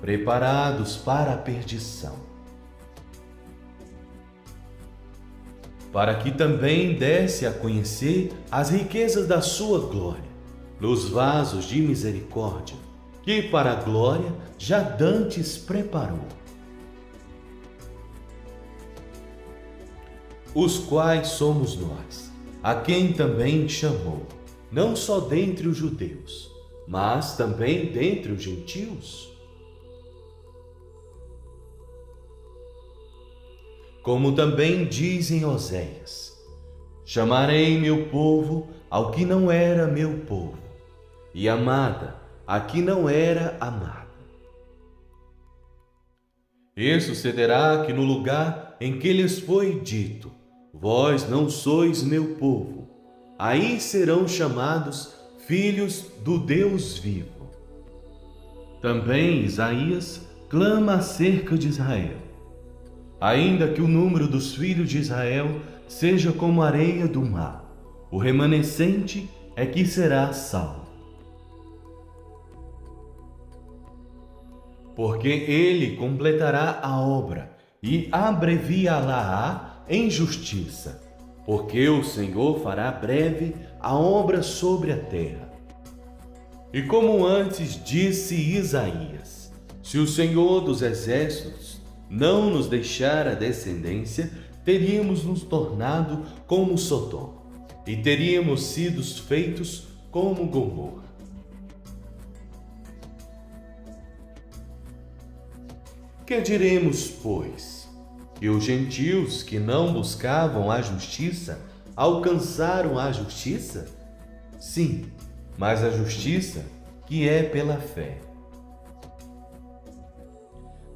Speaker 1: preparados para a perdição, para que também desse a conhecer as riquezas da sua glória, nos vasos de misericórdia, que para a glória já dantes preparou, os quais somos nós, a quem também chamou, não só dentre os judeus, mas também dentre os gentios. Como também diz em Oséias: chamarei meu povo ao que não era meu povo, e amada a que não era amada. E sucederá que no lugar em que lhes foi dito: vós não sois meu povo, aí serão chamados filhos do Deus vivo. Também Isaías clama acerca de Israel: ainda que o número dos filhos de Israel seja como a areia do mar, o remanescente é que será salvo. Porque ele completará a obra e abreviá-la-á em justiça, porque o Senhor fará breve a obra sobre a terra. E como antes disse Isaías: se o Senhor dos exércitos não nos deixar a descendência, teríamos nos tornado como Sodoma, e teríamos sido feitos como Gomorra. Que diremos, pois? Que os gentios que não buscavam a justiça alcançaram a justiça? Sim, mas a justiça que é pela fé.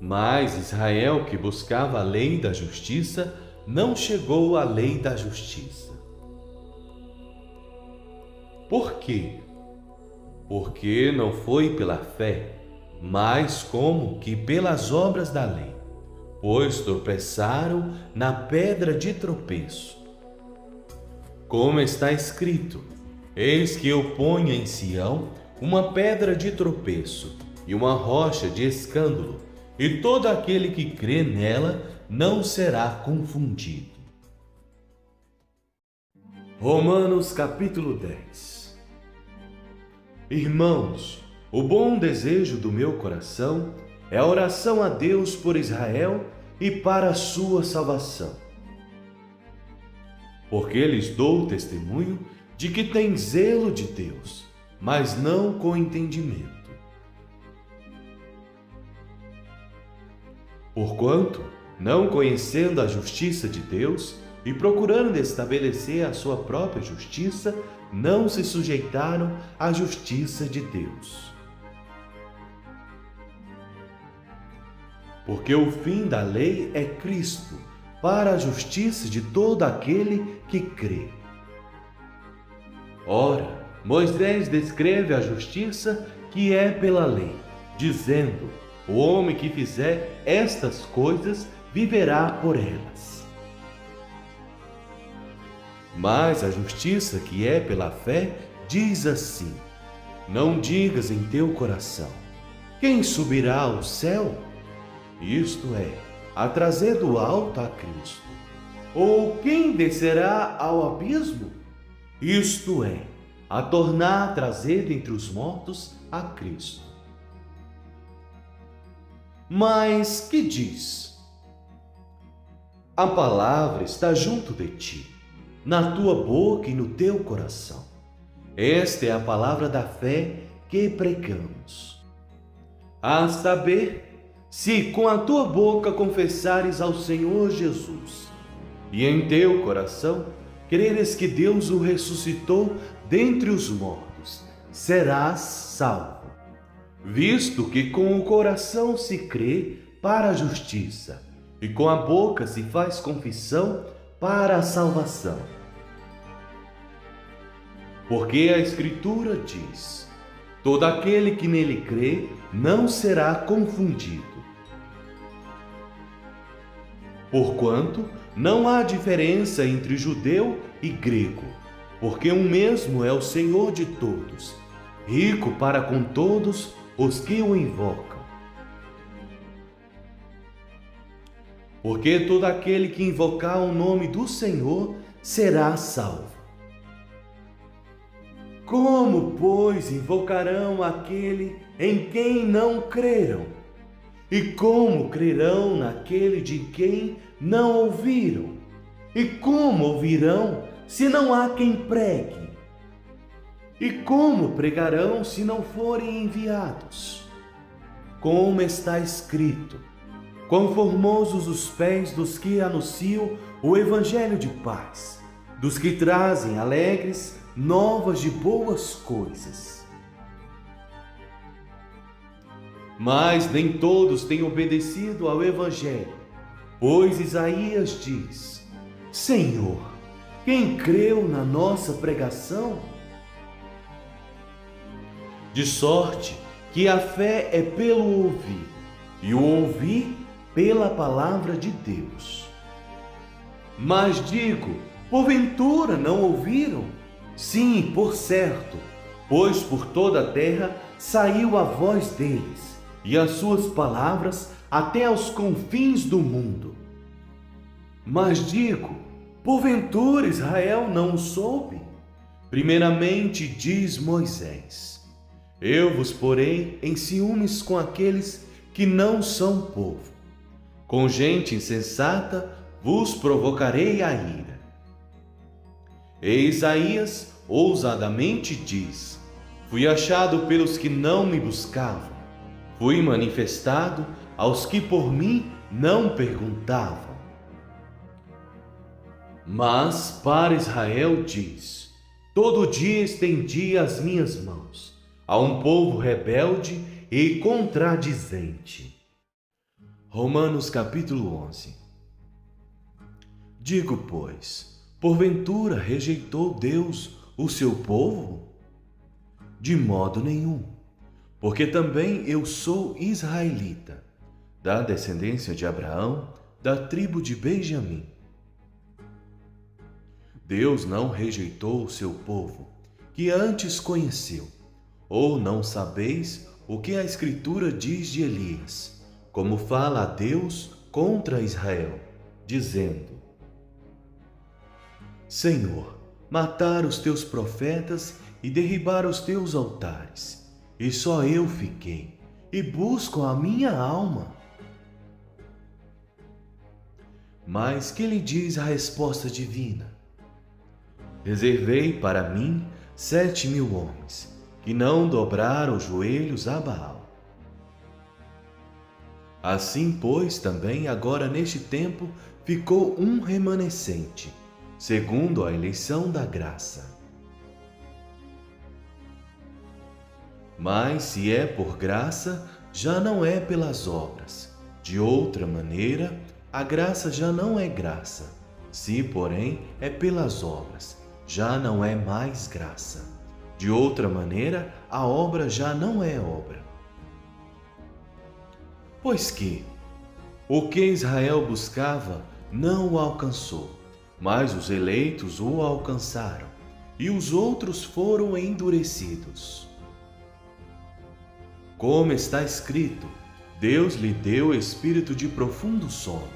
Speaker 1: Mas Israel, que buscava a lei da justiça, não chegou à lei da justiça. Por quê? Porque não foi pela fé, mas como que pelas obras da lei, pois tropeçaram na pedra de tropeço. Como está escrito: eis que eu ponho em Sião uma pedra de tropeço e uma rocha de escândalo, e todo aquele que crê nela não será confundido. Romanos capítulo 10. Irmãos, o bom desejo do meu coração é a oração a Deus por Israel e para a sua salvação. Porque lhes dou testemunho de que têm zelo de Deus, mas não com entendimento. Porquanto, não conhecendo a justiça de Deus e procurando estabelecer a sua própria justiça, não se sujeitaram à justiça de Deus. Porque o fim da lei é Cristo, para a justiça de todo aquele que crê. Ora, Moisés descreve a justiça que é pela lei, dizendo: o homem que fizer estas coisas viverá por elas. Mas a justiça que é pela fé diz assim: não digas em teu coração: quem subirá ao céu? Isto é, a trazer do alto a Cristo. Ou quem descerá ao abismo? Isto é, a tornar a trazer dentre os mortos a Cristo. Mas que diz? A palavra está junto de ti, na tua boca e no teu coração. Esta é a palavra da fé que pregamos. A saber, se com a tua boca confessares ao Senhor Jesus, e em teu coração creres que Deus o ressuscitou dentre os mortos, serás salvo. Visto que com o coração se crê para a justiça, e com a boca se faz confissão para a salvação. Porque a Escritura diz: todo aquele que nele crê não será confundido. Porquanto não há diferença entre judeu e grego, porque um mesmo é o Senhor de todos, rico para com todos os que o invocam. Porque todo aquele que invocar o nome do Senhor será salvo. Como, pois, invocarão aquele em quem não creram? E como crerão naquele de quem não ouviram? E como ouvirão se não há quem pregue? E como pregarão se não forem enviados? Como está escrito: quão formosos os pés dos que anunciam o evangelho de paz, dos que trazem alegres novas de boas coisas. Mas nem todos têm obedecido ao evangelho, pois Isaías diz: Senhor, quem creu na nossa pregação? De sorte que a fé é pelo ouvir, e o ouvir pela palavra de Deus. Mas digo, porventura não ouviram? Sim, por certo, pois por toda a terra saiu a voz deles, e as suas palavras até aos confins do mundo. Mas digo, porventura Israel não o soube? Primeiramente diz Moisés: eu vos porei em ciúmes com aqueles que não são povo. Com gente insensata vos provocarei a ira. E Isaías ousadamente diz: fui achado pelos que não me buscavam, fui manifestado aos que por mim não perguntavam. Mas para Israel diz: todo dia estendi as minhas mãos a um povo rebelde e contradizente. Romanos capítulo 11. Digo, pois, porventura rejeitou Deus o seu povo? De modo nenhum, porque também eu sou israelita, da descendência de Abraão, da tribo de Benjamim. Deus não rejeitou o seu povo, que antes conheceu. Ou não sabeis o que a Escritura diz de Elias, como fala a Deus contra Israel, dizendo: Senhor, matar os teus profetas e derribar os teus altares, e só eu fiquei, e busco a minha alma. Mas que lhe diz a resposta divina? Reservei para mim 7.000 homens, que não dobraram os joelhos a Baal. Assim, pois, também agora neste tempo ficou um remanescente, segundo a eleição da graça. Mas se é por graça, já não é pelas obras. De outra maneira, a graça já não é graça. Se, porém, é pelas obras, já não é mais graça. De outra maneira, a obra já não é obra. Pois que o que Israel buscava não o alcançou, mas os eleitos o alcançaram, e os outros foram endurecidos. Como está escrito, Deus lhe deu espírito de profundo sono,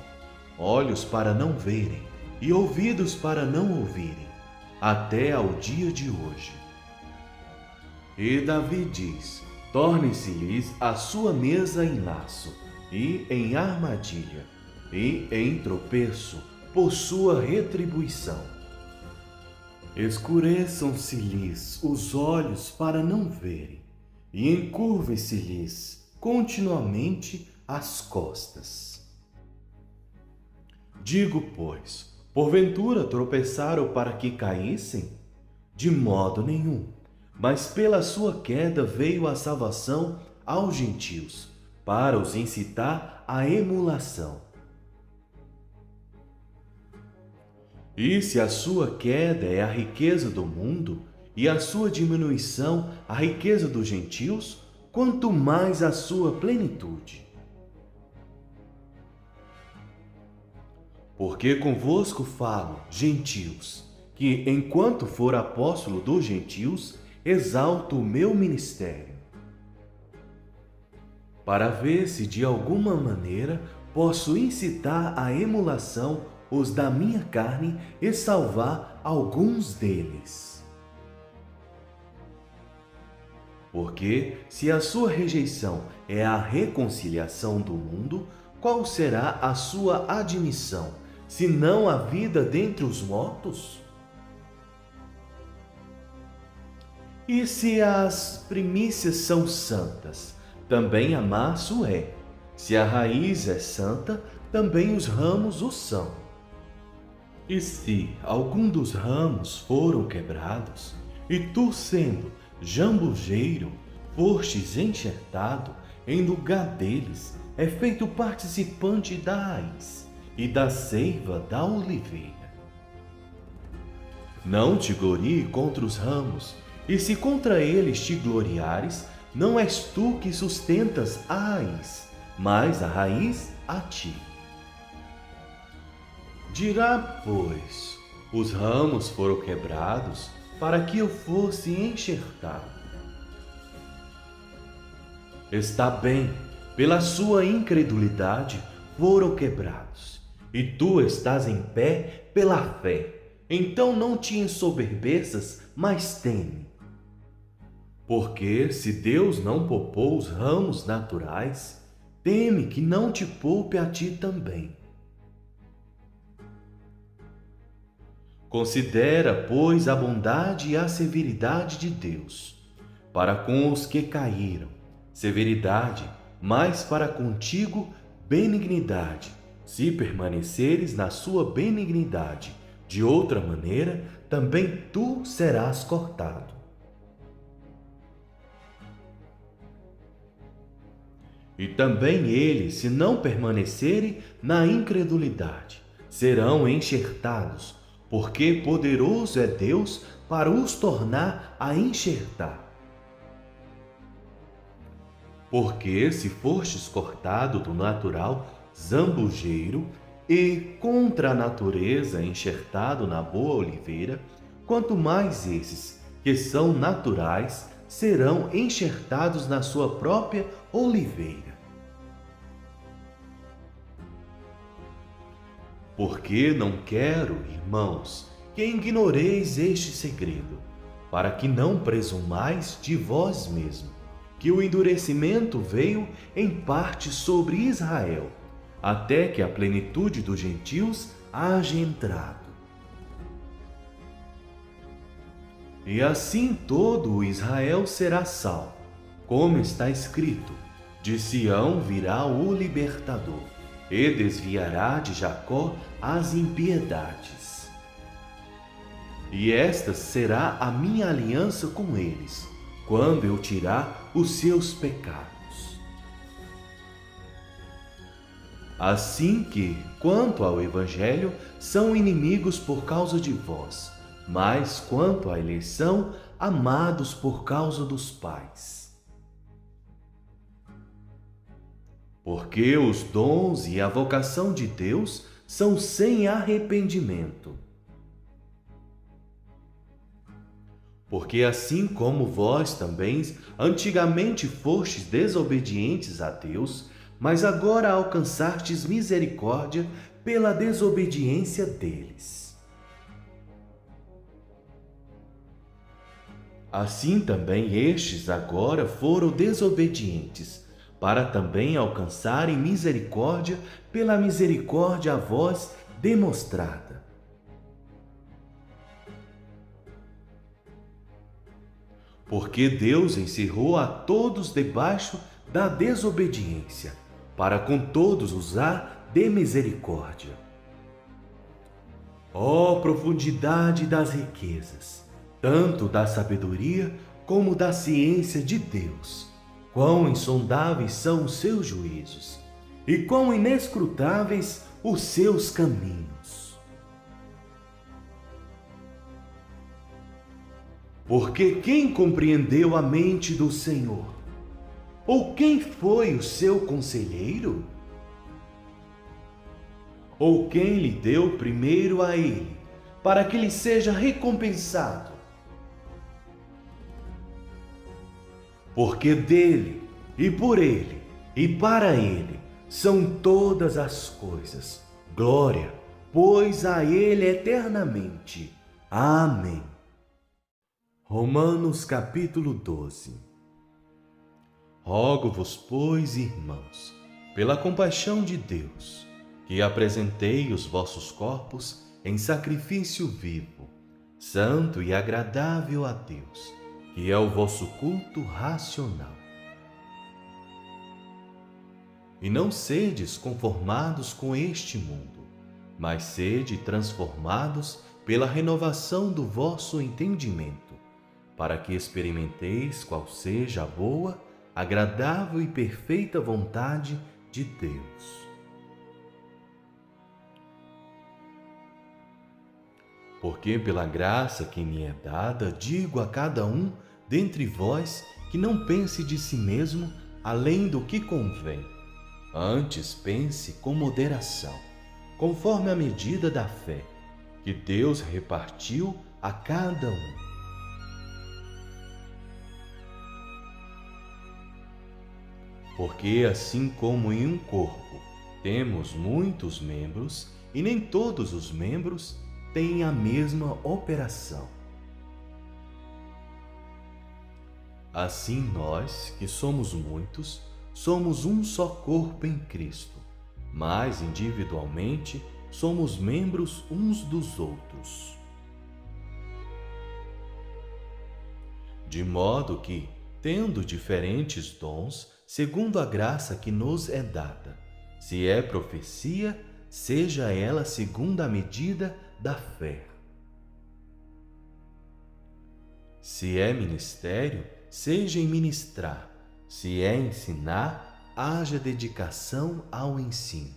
Speaker 1: olhos para não verem e ouvidos para não ouvirem, até ao dia de hoje. E Davi diz: torne-se-lhes a sua mesa em laço e em armadilha, e em tropeço por sua retribuição. Escureçam-se-lhes os olhos para não verem, e encurvem-se-lhes continuamente as costas. Digo, pois, porventura tropeçaram para que caíssem? De modo nenhum, mas pela sua queda veio a salvação aos gentios, para os incitar à emulação. E se a sua queda é a riqueza do mundo, e a sua diminuição a riqueza dos gentios, quanto mais a sua plenitude. Porque convosco falo, gentios, que, enquanto for apóstolo dos gentios, exalto o meu ministério, para ver se de alguma maneira posso incitar à emulação os da minha carne e salvar alguns deles. Porque, se a sua rejeição é a reconciliação do mundo, qual será a sua admissão, se não a vida dentre os mortos? E se as primícias são santas, também a massa o é. Se a raiz é santa, também os ramos o são. E se algum dos ramos foram quebrados, e tu, sendo jambujeiro, fostes enxertado, em lugar deles é feito participante da raiz e da seiva da oliveira. Não te glorie contra os ramos, e se contra eles te gloriares, não és tu que sustentas a raiz, mas a raiz a ti. Dirá, pois, os ramos foram quebrados para que eu fosse enxertado. Está bem, pela sua incredulidade foram quebrados, e tu estás em pé pela fé. Então não te ensoberbeças, mas teme. Porque se Deus não poupou os ramos naturais, teme que não te poupe a ti também. Considera, pois, a bondade e a severidade de Deus, para com os que caíram, severidade, mas para contigo, benignidade, se permaneceres na sua benignidade. De outra maneira, também tu serás cortado. E também eles, se não permanecerem na incredulidade, serão enxertados, porque poderoso é Deus para os tornar a enxertar. Porque se fostes cortado do natural zambujeiro e contra a natureza enxertado na boa oliveira, quanto mais esses, que são naturais, serão enxertados na sua própria oliveira. Porque não quero, irmãos, que ignoreis este segredo, para que não presumais de vós mesmos, que o endurecimento veio em parte sobre Israel, até que a plenitude dos gentios haja entrado. E assim todo o Israel será salvo, como está escrito: de Sião virá o libertador, e desviará de Jacó as impiedades. E esta será a minha aliança com eles, quando eu tirar os seus pecados. Assim que, quanto ao Evangelho, são inimigos por causa de vós, mas quanto à eleição, amados por causa dos pais. Porque os dons e a vocação de Deus são sem arrependimento. Porque assim como vós também antigamente fostes desobedientes a Deus, mas agora alcançastes misericórdia pela desobediência deles. Assim também estes agora foram desobedientes, para também alcançarem misericórdia pela misericórdia a vós demonstrada. Porque Deus encerrou a todos debaixo da desobediência, para com todos usar de misericórdia. Ó profundidade das riquezas, tanto da sabedoria como da ciência de Deus! Quão insondáveis são os seus juízos, e quão inescrutáveis os seus caminhos! Porque quem compreendeu a mente do Senhor? Ou quem foi o seu conselheiro? Ou quem lhe deu primeiro a ele, para que lhe seja recompensado. Porque dele, e por ele, e para ele, são todas as coisas. Glória, pois a ele eternamente. Amém. Romanos capítulo 12. Rogo-vos, pois, irmãos, pela compaixão de Deus, que apresentei os vossos corpos em sacrifício vivo, santo e agradável a Deus, que é o vosso culto racional. E não sedes conformados com este mundo, mas sede transformados pela renovação do vosso entendimento, para que experimenteis qual seja a boa, agradável e perfeita vontade de Deus. Porque pela graça que me é dada, digo a cada um dentre vós que não pense de si mesmo além do que convém. Antes pense com moderação, conforme a medida da fé que Deus repartiu a cada um. Porque assim como em um corpo temos muitos membros, e nem todos os membros têm a mesma operação. Assim nós, que somos muitos, somos um só corpo em Cristo, mas individualmente somos membros uns dos outros. De modo que, tendo diferentes dons, segundo a graça que nos é dada, se é profecia, seja ela segundo a medida da fé. Se é ministério, seja em ministrar. Se é ensinar, haja dedicação ao ensino.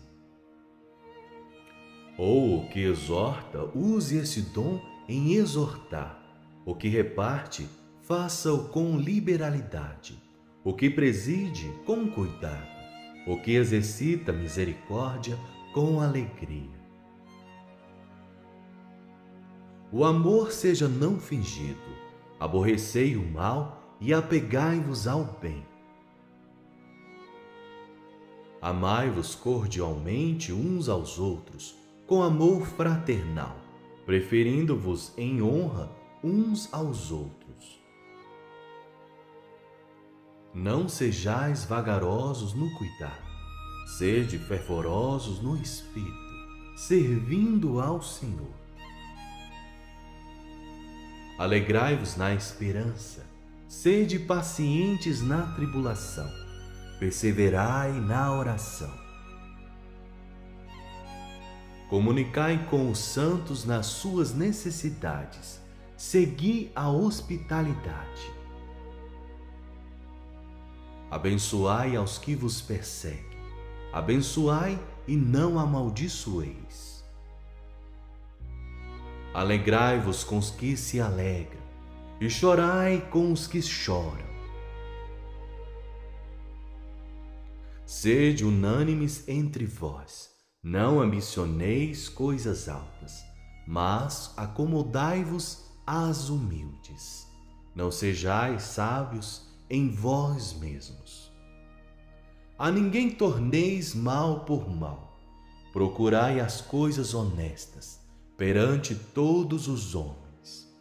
Speaker 1: Ou o que exorta, use esse dom em exortar. O que reparte, faça-o com liberalidade. O que preside, com cuidado. O que exercita misericórdia, com alegria. O amor seja não fingido. Aborrecei o mal e apegai-vos ao bem. Amai-vos cordialmente uns aos outros, com amor fraternal, preferindo-vos em honra uns aos outros. Não sejais vagarosos no cuidado, sede fervorosos no espírito, servindo ao Senhor. Alegrai-vos na esperança, sede pacientes na tribulação, perseverai na oração. Comunicai com os santos nas suas necessidades, segui a hospitalidade. Abençoai aos que vos perseguem, abençoai e não amaldiçoeis. Alegrai-vos com os que se alegram, e chorai com os que choram. Sede unânimes entre vós, não ambicioneis coisas altas, mas acomodai-vos às humildes. Não sejais sábios em vós mesmos. A ninguém torneis mal por mal. Procurai as coisas honestas perante todos os homens.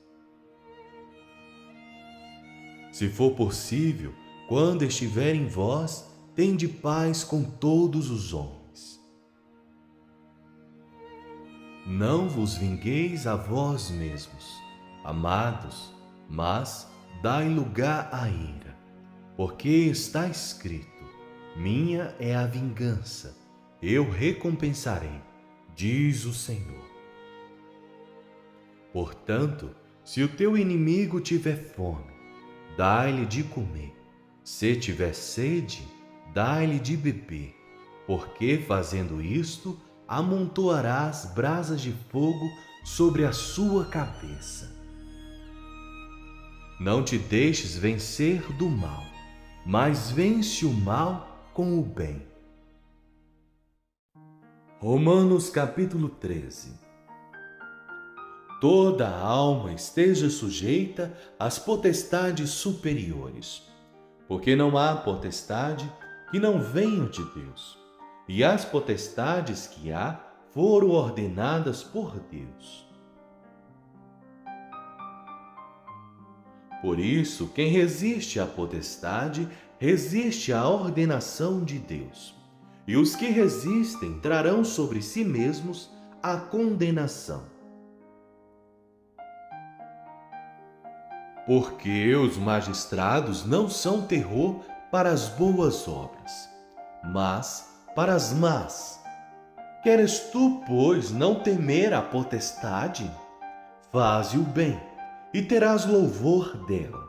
Speaker 1: Se for possível, quando estiver em vós, tende paz com todos os homens. Não vos vingueis a vós mesmos, amados, mas dai lugar à ira, porque está escrito: minha é a vingança, eu recompensarei, diz o Senhor. Portanto, se o teu inimigo tiver fome, dai-lhe de comer. Se tiver sede, dai-lhe de beber, porque fazendo isto, amontoarás brasas de fogo sobre a sua cabeça. Não te deixes vencer do mal, mas vence o mal com o bem. Romanos capítulo 13. toda a alma esteja sujeita às potestades superiores, porque não há potestade que não venha de Deus, e as potestades que há foram ordenadas por Deus. Por isso, quem resiste à potestade, resiste à ordenação de Deus. E os que resistem trarão sobre si mesmos a condenação. Porque os magistrados não são terror para as boas obras, mas para as más. Queres tu, pois, não temer a potestade? Faze o bem, e terás louvor dela.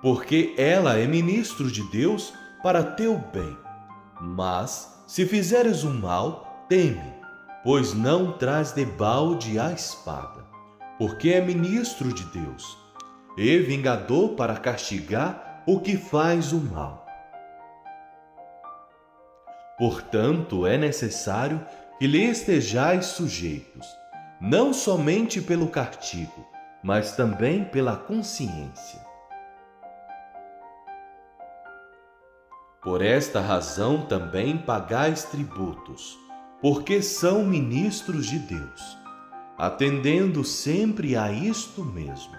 Speaker 1: Porque ela é ministro de Deus para teu bem. Mas, se fizeres o mal, teme, pois não traz debalde a espada, porque é ministro de Deus, e vingador para castigar o que faz o mal. Portanto, é necessário que lhe estejais sujeitos, não somente pelo castigo, mas também pela consciência. Por esta razão também pagais tributos, porque são ministros de Deus, atendendo sempre a isto mesmo.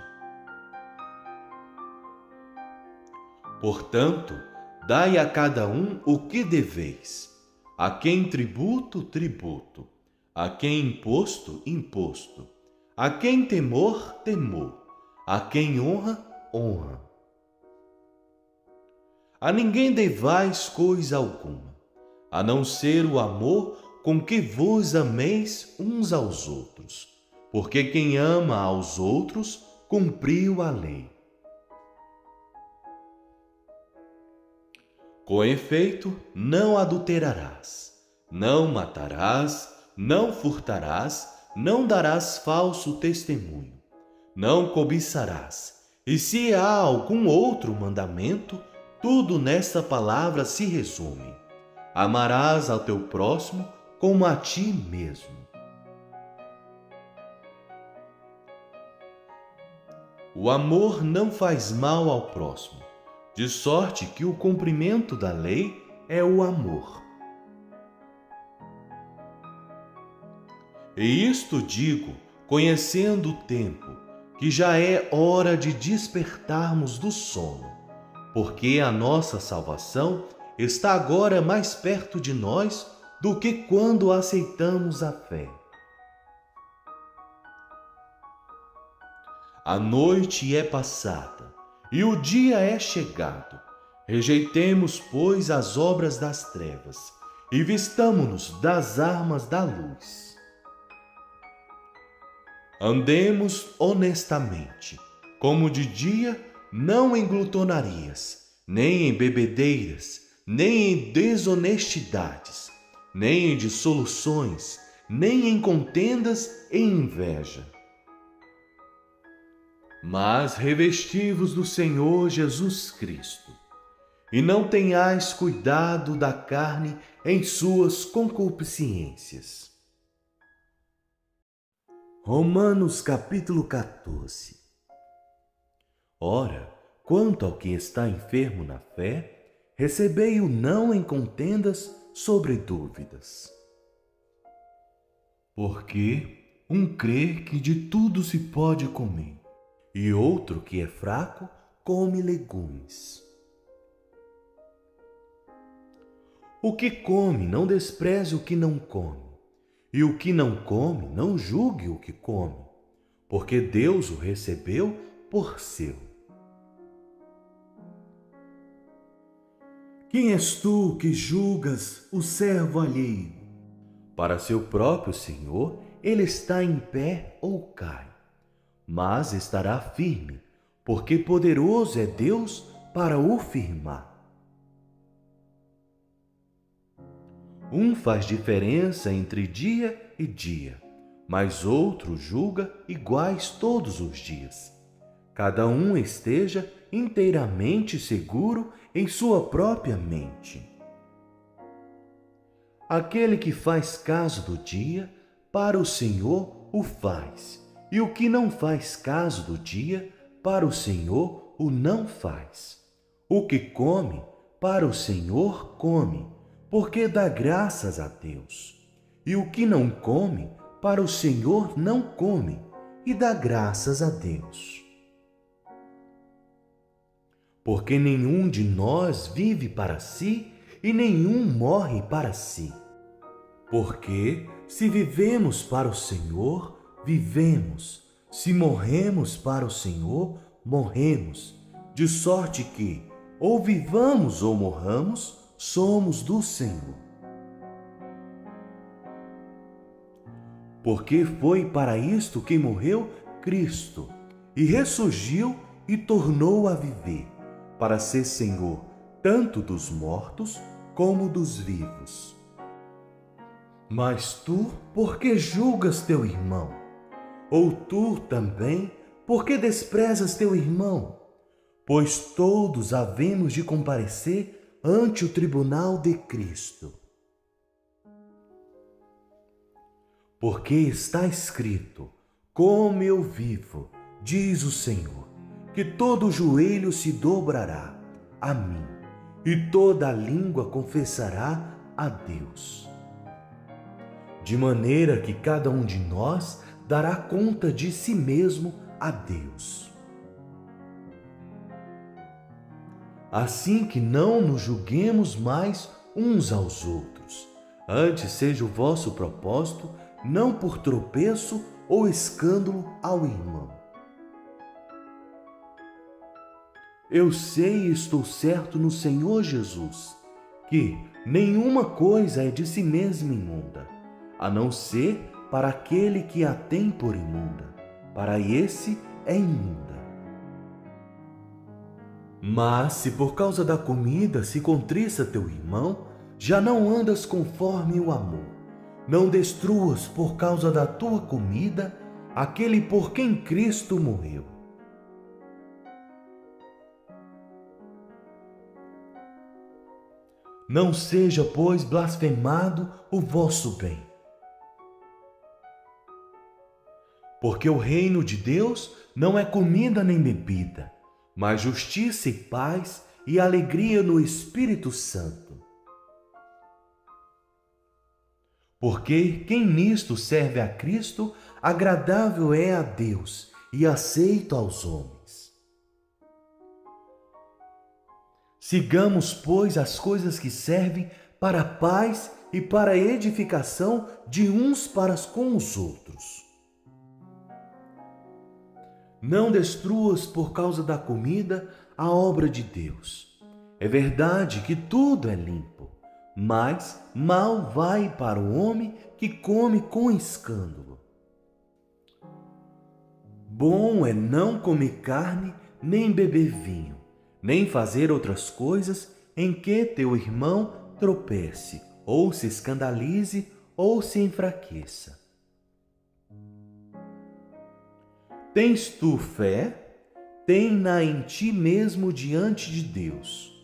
Speaker 1: Portanto, dai a cada um o que deveis, a quem tributo, tributo, a quem imposto, imposto, a quem temor, temor, a quem honra, honra. A ninguém devais coisa alguma, a não ser o amor com que vos ameis uns aos outros, porque quem ama aos outros cumpriu a lei. Com efeito, não adulterarás, não matarás, não furtarás, não darás falso testemunho, não cobiçarás. E se há algum outro mandamento, tudo nesta palavra se resume: amarás ao teu próximo como a ti mesmo. O amor não faz mal ao próximo, de sorte que o cumprimento da lei é o amor. E isto digo, conhecendo o tempo, que já é hora de despertarmos do sono, porque a nossa salvação está agora mais perto de nós do que quando aceitamos a fé. A noite é passada e o dia é chegado. Rejeitemos, pois, as obras das trevas e vistamo-nos das armas da luz. Andemos honestamente, como de dia, não em glutonarias, nem em bebedeiras, nem em desonestidades, nem em dissoluções, nem em contendas e inveja. Mas revesti-vos do Senhor Jesus Cristo, e não tenhais cuidado da carne em suas concupiscências. Romanos capítulo 14. Ora, quanto ao que está enfermo na fé, recebei-o não em contendas sobre dúvidas. Porque um crê que de tudo se pode comer, e outro que é fraco come legumes. O que come não despreze o que não come, e o que não come não julgue o que come, porque Deus o recebeu por seu. Quem és tu que julgas o servo alheio? Para seu próprio Senhor, ele está em pé ou cai, mas estará firme, porque poderoso é Deus para o firmar. Um faz diferença entre dia e dia, mas outro julga iguais todos os dias. Cada um esteja inteiramente seguro em sua própria mente. Aquele que faz caso do dia, para o Senhor o faz, e o que não faz caso do dia, para o Senhor o não faz. O que come, para o Senhor come, porque dá graças a Deus. E o que não come, para o Senhor não come, e dá graças a Deus. Porque nenhum de nós vive para si, e nenhum morre para si. Porque, se vivemos para o Senhor, vivemos. Se morremos para o Senhor, morremos. De sorte que, ou vivamos ou morramos, somos do Senhor. Porque foi para isto que morreu Cristo, e ressurgiu e tornou a viver, para ser Senhor tanto dos mortos como dos vivos. Mas tu, por que julgas teu irmão? Ou tu também, por que desprezas teu irmão? Pois todos havemos de comparecer ante o tribunal de Cristo. Porque está escrito: como eu vivo, diz o Senhor, que todo joelho se dobrará a mim, e toda língua confessará a Deus. De maneira que cada um de nós dará conta de si mesmo a Deus. Assim que não nos julguemos mais uns aos outros, antes seja o vosso propósito não por tropeço ou escândalo ao irmão. Eu sei e estou certo no Senhor Jesus, que nenhuma coisa é de si mesma imunda, a não ser para aquele que a tem por imunda, para esse é imunda. Mas se por causa da comida se contriça teu irmão, já não andas conforme o amor. Não destruas por causa da tua comida aquele por quem Cristo morreu. Não seja, pois, blasfemado o vosso bem. Porque o reino de Deus não é comida nem bebida, mas justiça e paz e alegria no Espírito Santo. Porque quem nisto serve a Cristo, agradável é a Deus e aceito aos homens. Sigamos, pois, as coisas que servem para a paz e para a edificação de uns para com os outros. Não destruas por causa da comida a obra de Deus. É verdade que tudo é limpo, mas mal vai para o homem que come com escândalo. Bom é não comer carne, nem beber vinho, nem fazer outras coisas em que teu irmão tropece, ou se escandalize, ou se enfraqueça. Tens tu fé? Tem-na em ti mesmo diante de Deus.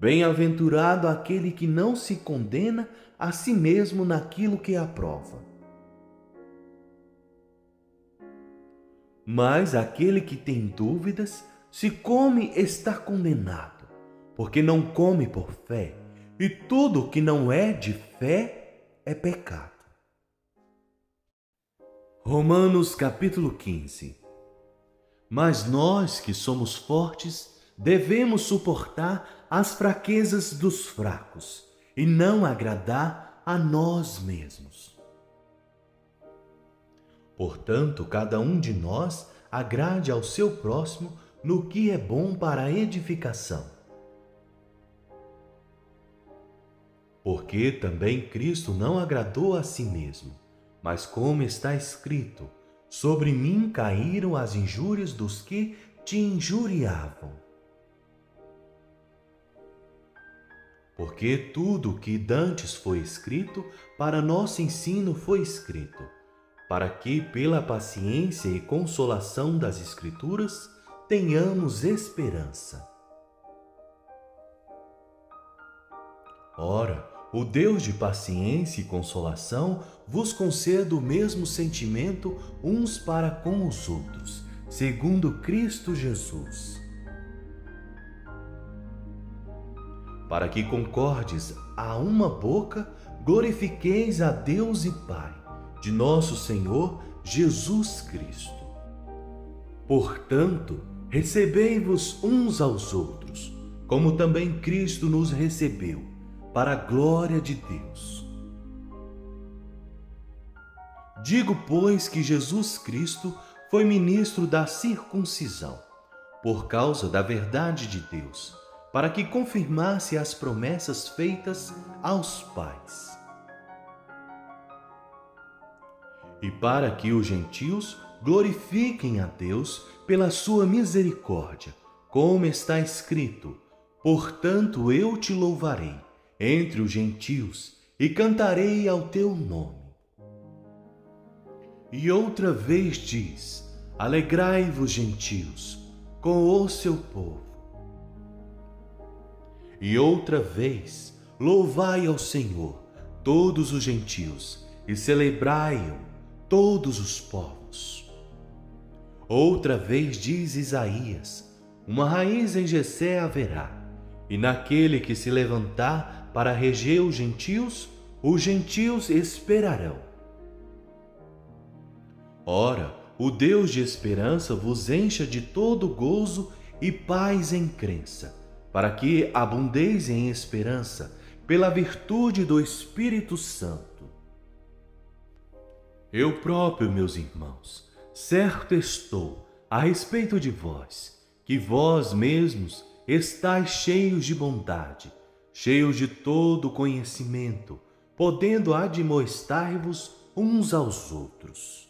Speaker 1: Bem-aventurado aquele que não se condena a si mesmo naquilo que aprova. Mas aquele que tem dúvidas, se come, está condenado, porque não come por fé, e tudo que não é de fé é pecado. Romanos capítulo 15. Mas nós que somos fortes, devemos suportar as fraquezas dos fracos e não agradar a nós mesmos. Portanto, cada um de nós agrade ao seu próximo no que é bom para a edificação. Porque também Cristo não agradou a si mesmo, mas como está escrito, sobre mim caíram as injúrias dos que te injuriavam. Porque tudo o que dantes foi escrito, para nosso ensino foi escrito, para que, pela paciência e consolação das Escrituras, tenhamos esperança. Ora, o Deus de paciência e consolação vos conceda o mesmo sentimento uns para com os outros, segundo Cristo Jesus. Para que concordes a uma boca, glorifiqueis a Deus e Pai, de nosso Senhor Jesus Cristo. Portanto, recebei-vos uns aos outros, como também Cristo nos recebeu, para a glória de Deus. Digo, pois, que Jesus Cristo foi ministro da circuncisão, por causa da verdade de Deus, para que confirmasse as promessas feitas aos pais. E para que os gentios glorifiquem a Deus pela sua misericórdia, como está escrito: portanto eu te louvarei entre os gentios e cantarei ao teu nome. E outra vez diz: alegrai-vos, gentios, com o seu povo. E outra vez, louvai ao Senhor, todos os gentios, e celebrai-o, todos os povos. Outra vez diz Isaías: uma raiz em Jessé haverá, e naquele que se levantar para reger os gentios esperarão. Ora, o Deus de esperança vos encha de todo gozo e paz em crença, para que abundeis em esperança pela virtude do Espírito Santo. Eu próprio, meus irmãos, certo estou a respeito de vós, que vós mesmos estáis cheios de bondade, cheios de todo conhecimento, podendo admoestar-vos uns aos outros.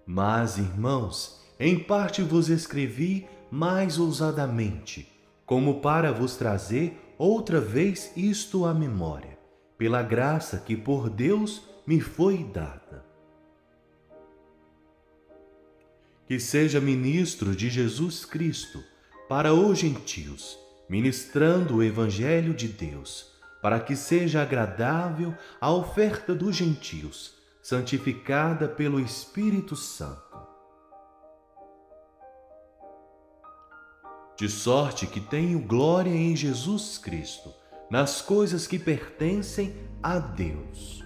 Speaker 1: Mas, irmãos, em parte vos escrevi mais ousadamente, como para vos trazer outra vez isto à memória, pela graça que por Deus me foi dada. Que seja ministro de Jesus Cristo para os gentios, ministrando o Evangelho de Deus, para que seja agradável a oferta dos gentios, santificada pelo Espírito Santo. De sorte que tenho glória em Jesus Cristo, nas coisas que pertencem a Deus.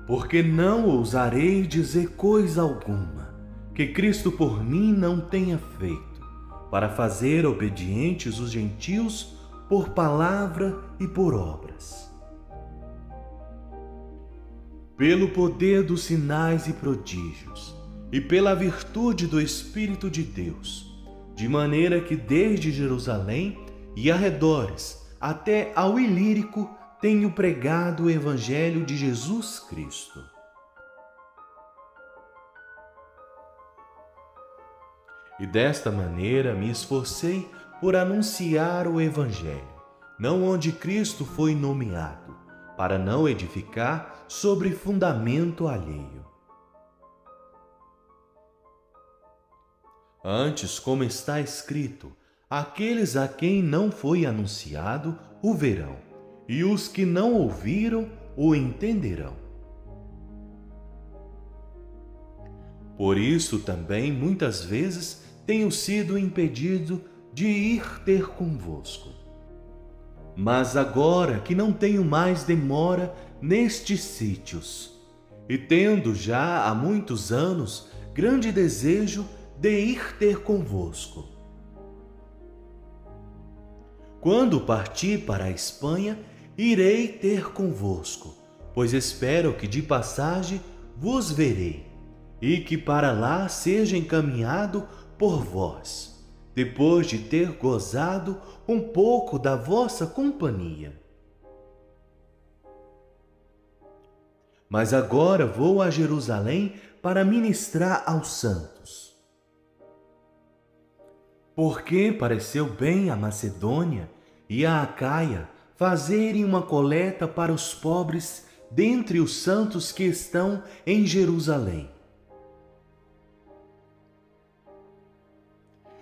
Speaker 1: Porque não ousarei dizer coisa alguma que Cristo por mim não tenha feito, para fazer obedientes os gentios por palavra e por obras. Pelo poder dos sinais e prodígios, e pela virtude do Espírito de Deus, de maneira que desde Jerusalém e arredores até ao Ilírico tenho pregado o Evangelho de Jesus Cristo. E desta maneira me esforcei por anunciar o Evangelho, não onde Cristo foi nomeado, para não edificar sobre fundamento alheio. Antes, como está escrito, aqueles a quem não foi anunciado o verão, e os que não ouviram o entenderão. Por isso também muitas vezes tenho sido impedido de ir ter convosco. Mas agora que não tenho mais demora nestes sítios, e tendo já há muitos anos grande desejo de ir ter convosco. Quando partir para a Espanha, irei ter convosco, pois espero que de passagem vos verei, e que para lá seja encaminhado por vós, depois de ter gozado um pouco da vossa companhia. Mas agora vou a Jerusalém para ministrar aos santos. Porque pareceu bem a Macedônia e a Acaia fazerem uma coleta para os pobres dentre os santos que estão em Jerusalém.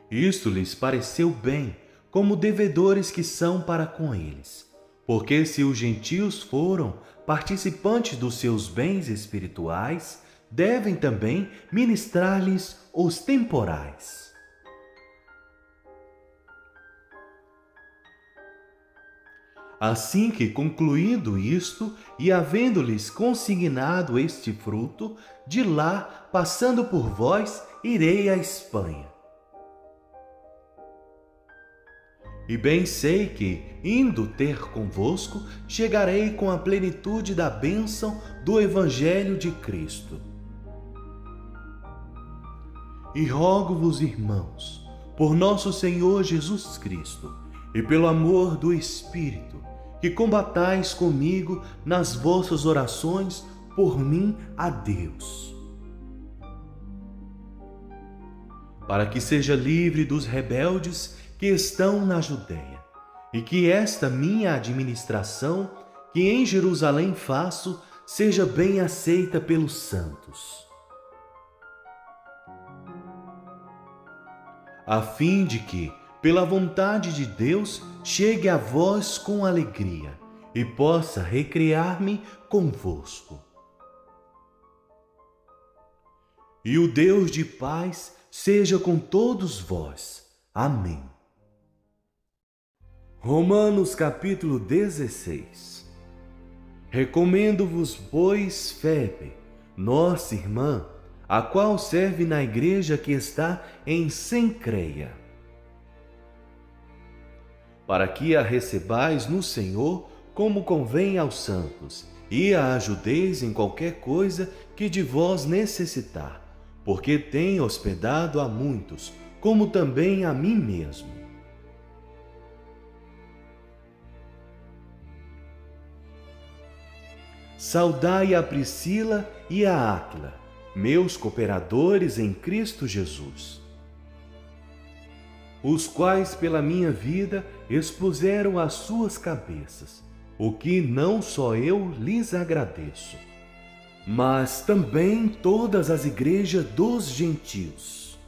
Speaker 1: Isto lhes pareceu bem, como devedores que são para com eles, Porque se os gentios foram participantes dos seus bens espirituais, devem também ministrar-lhes os temporais. Assim que, concluído isto, e havendo-lhes consignado este fruto, de lá, passando por vós, irei à Espanha. E bem sei que, indo ter convosco, chegarei com a plenitude da bênção do Evangelho de Cristo. E rogo-vos, irmãos, por nosso Senhor Jesus Cristo, e pelo amor do Espírito, que combatais comigo nas vossas orações por mim a Deus, para que seja livre dos rebeldes que estão na Judéia, e que esta minha administração, que em Jerusalém faço, seja bem aceita pelos santos, a fim de que, pela vontade de Deus, chegue a vós com alegria e possa recrear-me convosco. E o Deus de paz seja com todos vós. Amém. Romanos capítulo 16. Recomendo-vos, pois, Febe, nossa irmã, a qual serve na igreja que está em Cencreia, para que a recebais no Senhor como convém aos santos, e a ajudeis em qualquer coisa que de vós necessitar, porque tem hospedado a muitos, como também a mim mesmo. Saudai a Priscila e a Áquila, meus cooperadores em Cristo Jesus, os quais pela minha vida expuseram as suas cabeças, o que não só eu lhes agradeço, mas também todas as igrejas dos gentios.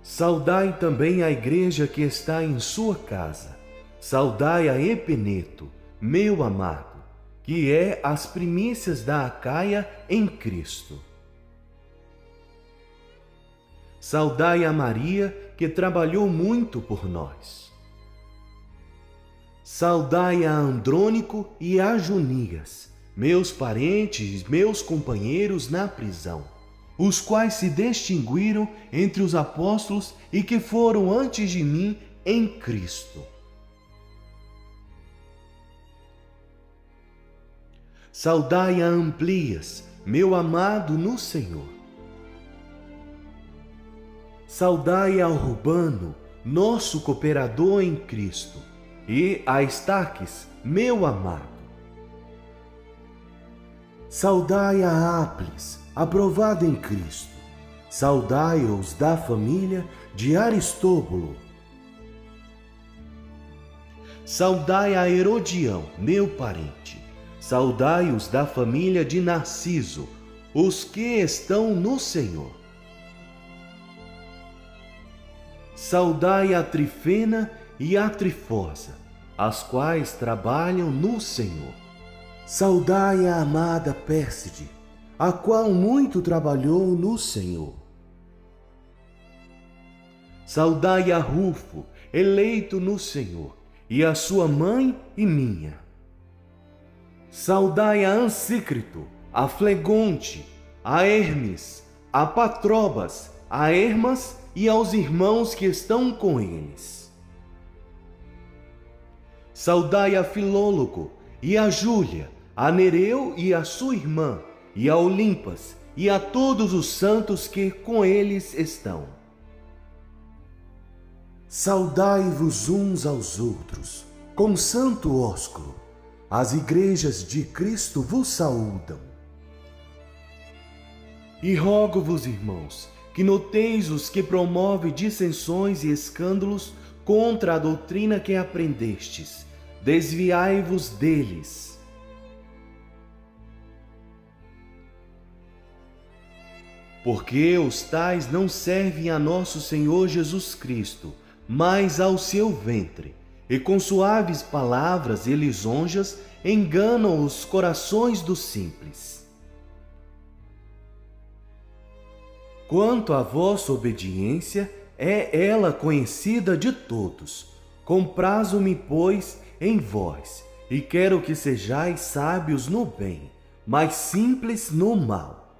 Speaker 1: Saudai também a igreja que está em sua casa. Saudai a Epeneto, meu amado, que é as primícias da Acaia em Cristo. Saudai a Maria, que trabalhou muito por nós. Saudai a Andrônico e a Junias, meus parentes, meus companheiros na prisão, os quais se distinguiram entre os apóstolos e que foram antes de mim em Cristo. Saudai a Amplias, meu amado no Senhor. Saudai a Urbano, nosso cooperador em Cristo, e a Estaques, meu amado. Saudai a Aplis, aprovado em Cristo. Saudai-os da família de Aristóbulo. Saudai a Herodião, meu parente. Saudai-os da família de Narciso, os que estão no Senhor. Saudai a Trifena e a Trifosa, as quais trabalham no Senhor. Saudai a amada Pérside, a qual muito trabalhou no Senhor. Saudai a Rufo, eleito no Senhor, e a sua mãe e minha. Saudai a Ansícrito, a Flegonte, a Hermes, a Patrobas, a Hermas e aos irmãos que estão com eles. Saudai a Filólogo e a Júlia, a Nereu e a sua irmã, e a Olimpas, e a todos os santos que com eles estão. Saudai-vos uns aos outros, com santo ósculo. As igrejas de Cristo vos saúdam. E rogo-vos, irmãos, que noteis os que promovem dissensões e escândalos contra a doutrina que aprendestes. Desviai-vos deles. Porque os tais não servem a nosso Senhor Jesus Cristo, mas ao seu ventre, e com suaves palavras e lisonjas enganam os corações dos simples. Quanto à vossa obediência, é ela conhecida de todos. Comprazo-me, pois, em vós, e quero que sejais sábios no bem, mas simples no mal.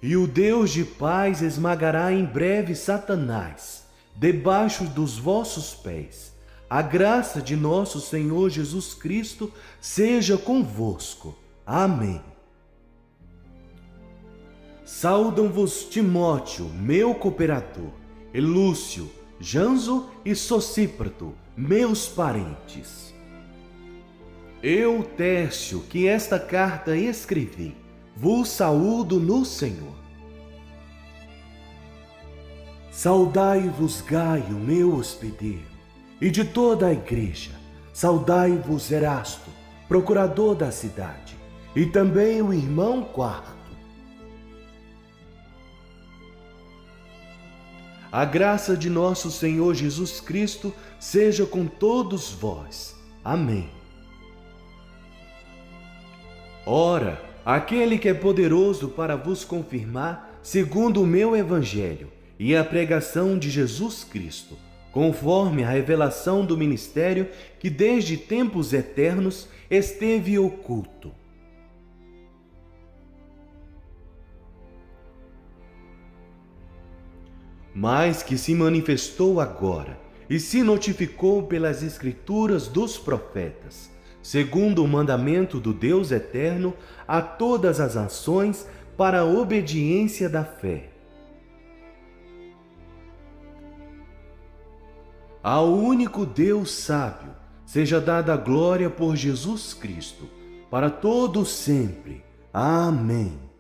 Speaker 1: E o Deus de paz esmagará em breve Satanás, debaixo dos vossos pés. A graça de nosso Senhor Jesus Cristo seja convosco. Amém. Saúdam-vos Timóteo, meu cooperador, e Lúcio, Janso e Sosípater, meus parentes. Eu, Tércio, que esta carta escrevi, vos saúdo no Senhor. Saudai-vos Gaio, meu hospedeiro, e de toda a igreja. Saudai-vos Erasto, procurador da cidade, e também o irmão Quarto. A graça de nosso Senhor Jesus Cristo seja com todos vós. Amém. Ora, aquele que é poderoso para vos confirmar, segundo o meu evangelho e a pregação de Jesus Cristo, conforme a revelação do ministério que desde tempos eternos esteve oculto. Mas que se manifestou agora e se notificou pelas Escrituras dos profetas, segundo o mandamento do Deus eterno, a todas as nações para a obediência da fé. Ao único Deus sábio seja dada a glória por Jesus Cristo, para todos sempre. Amém.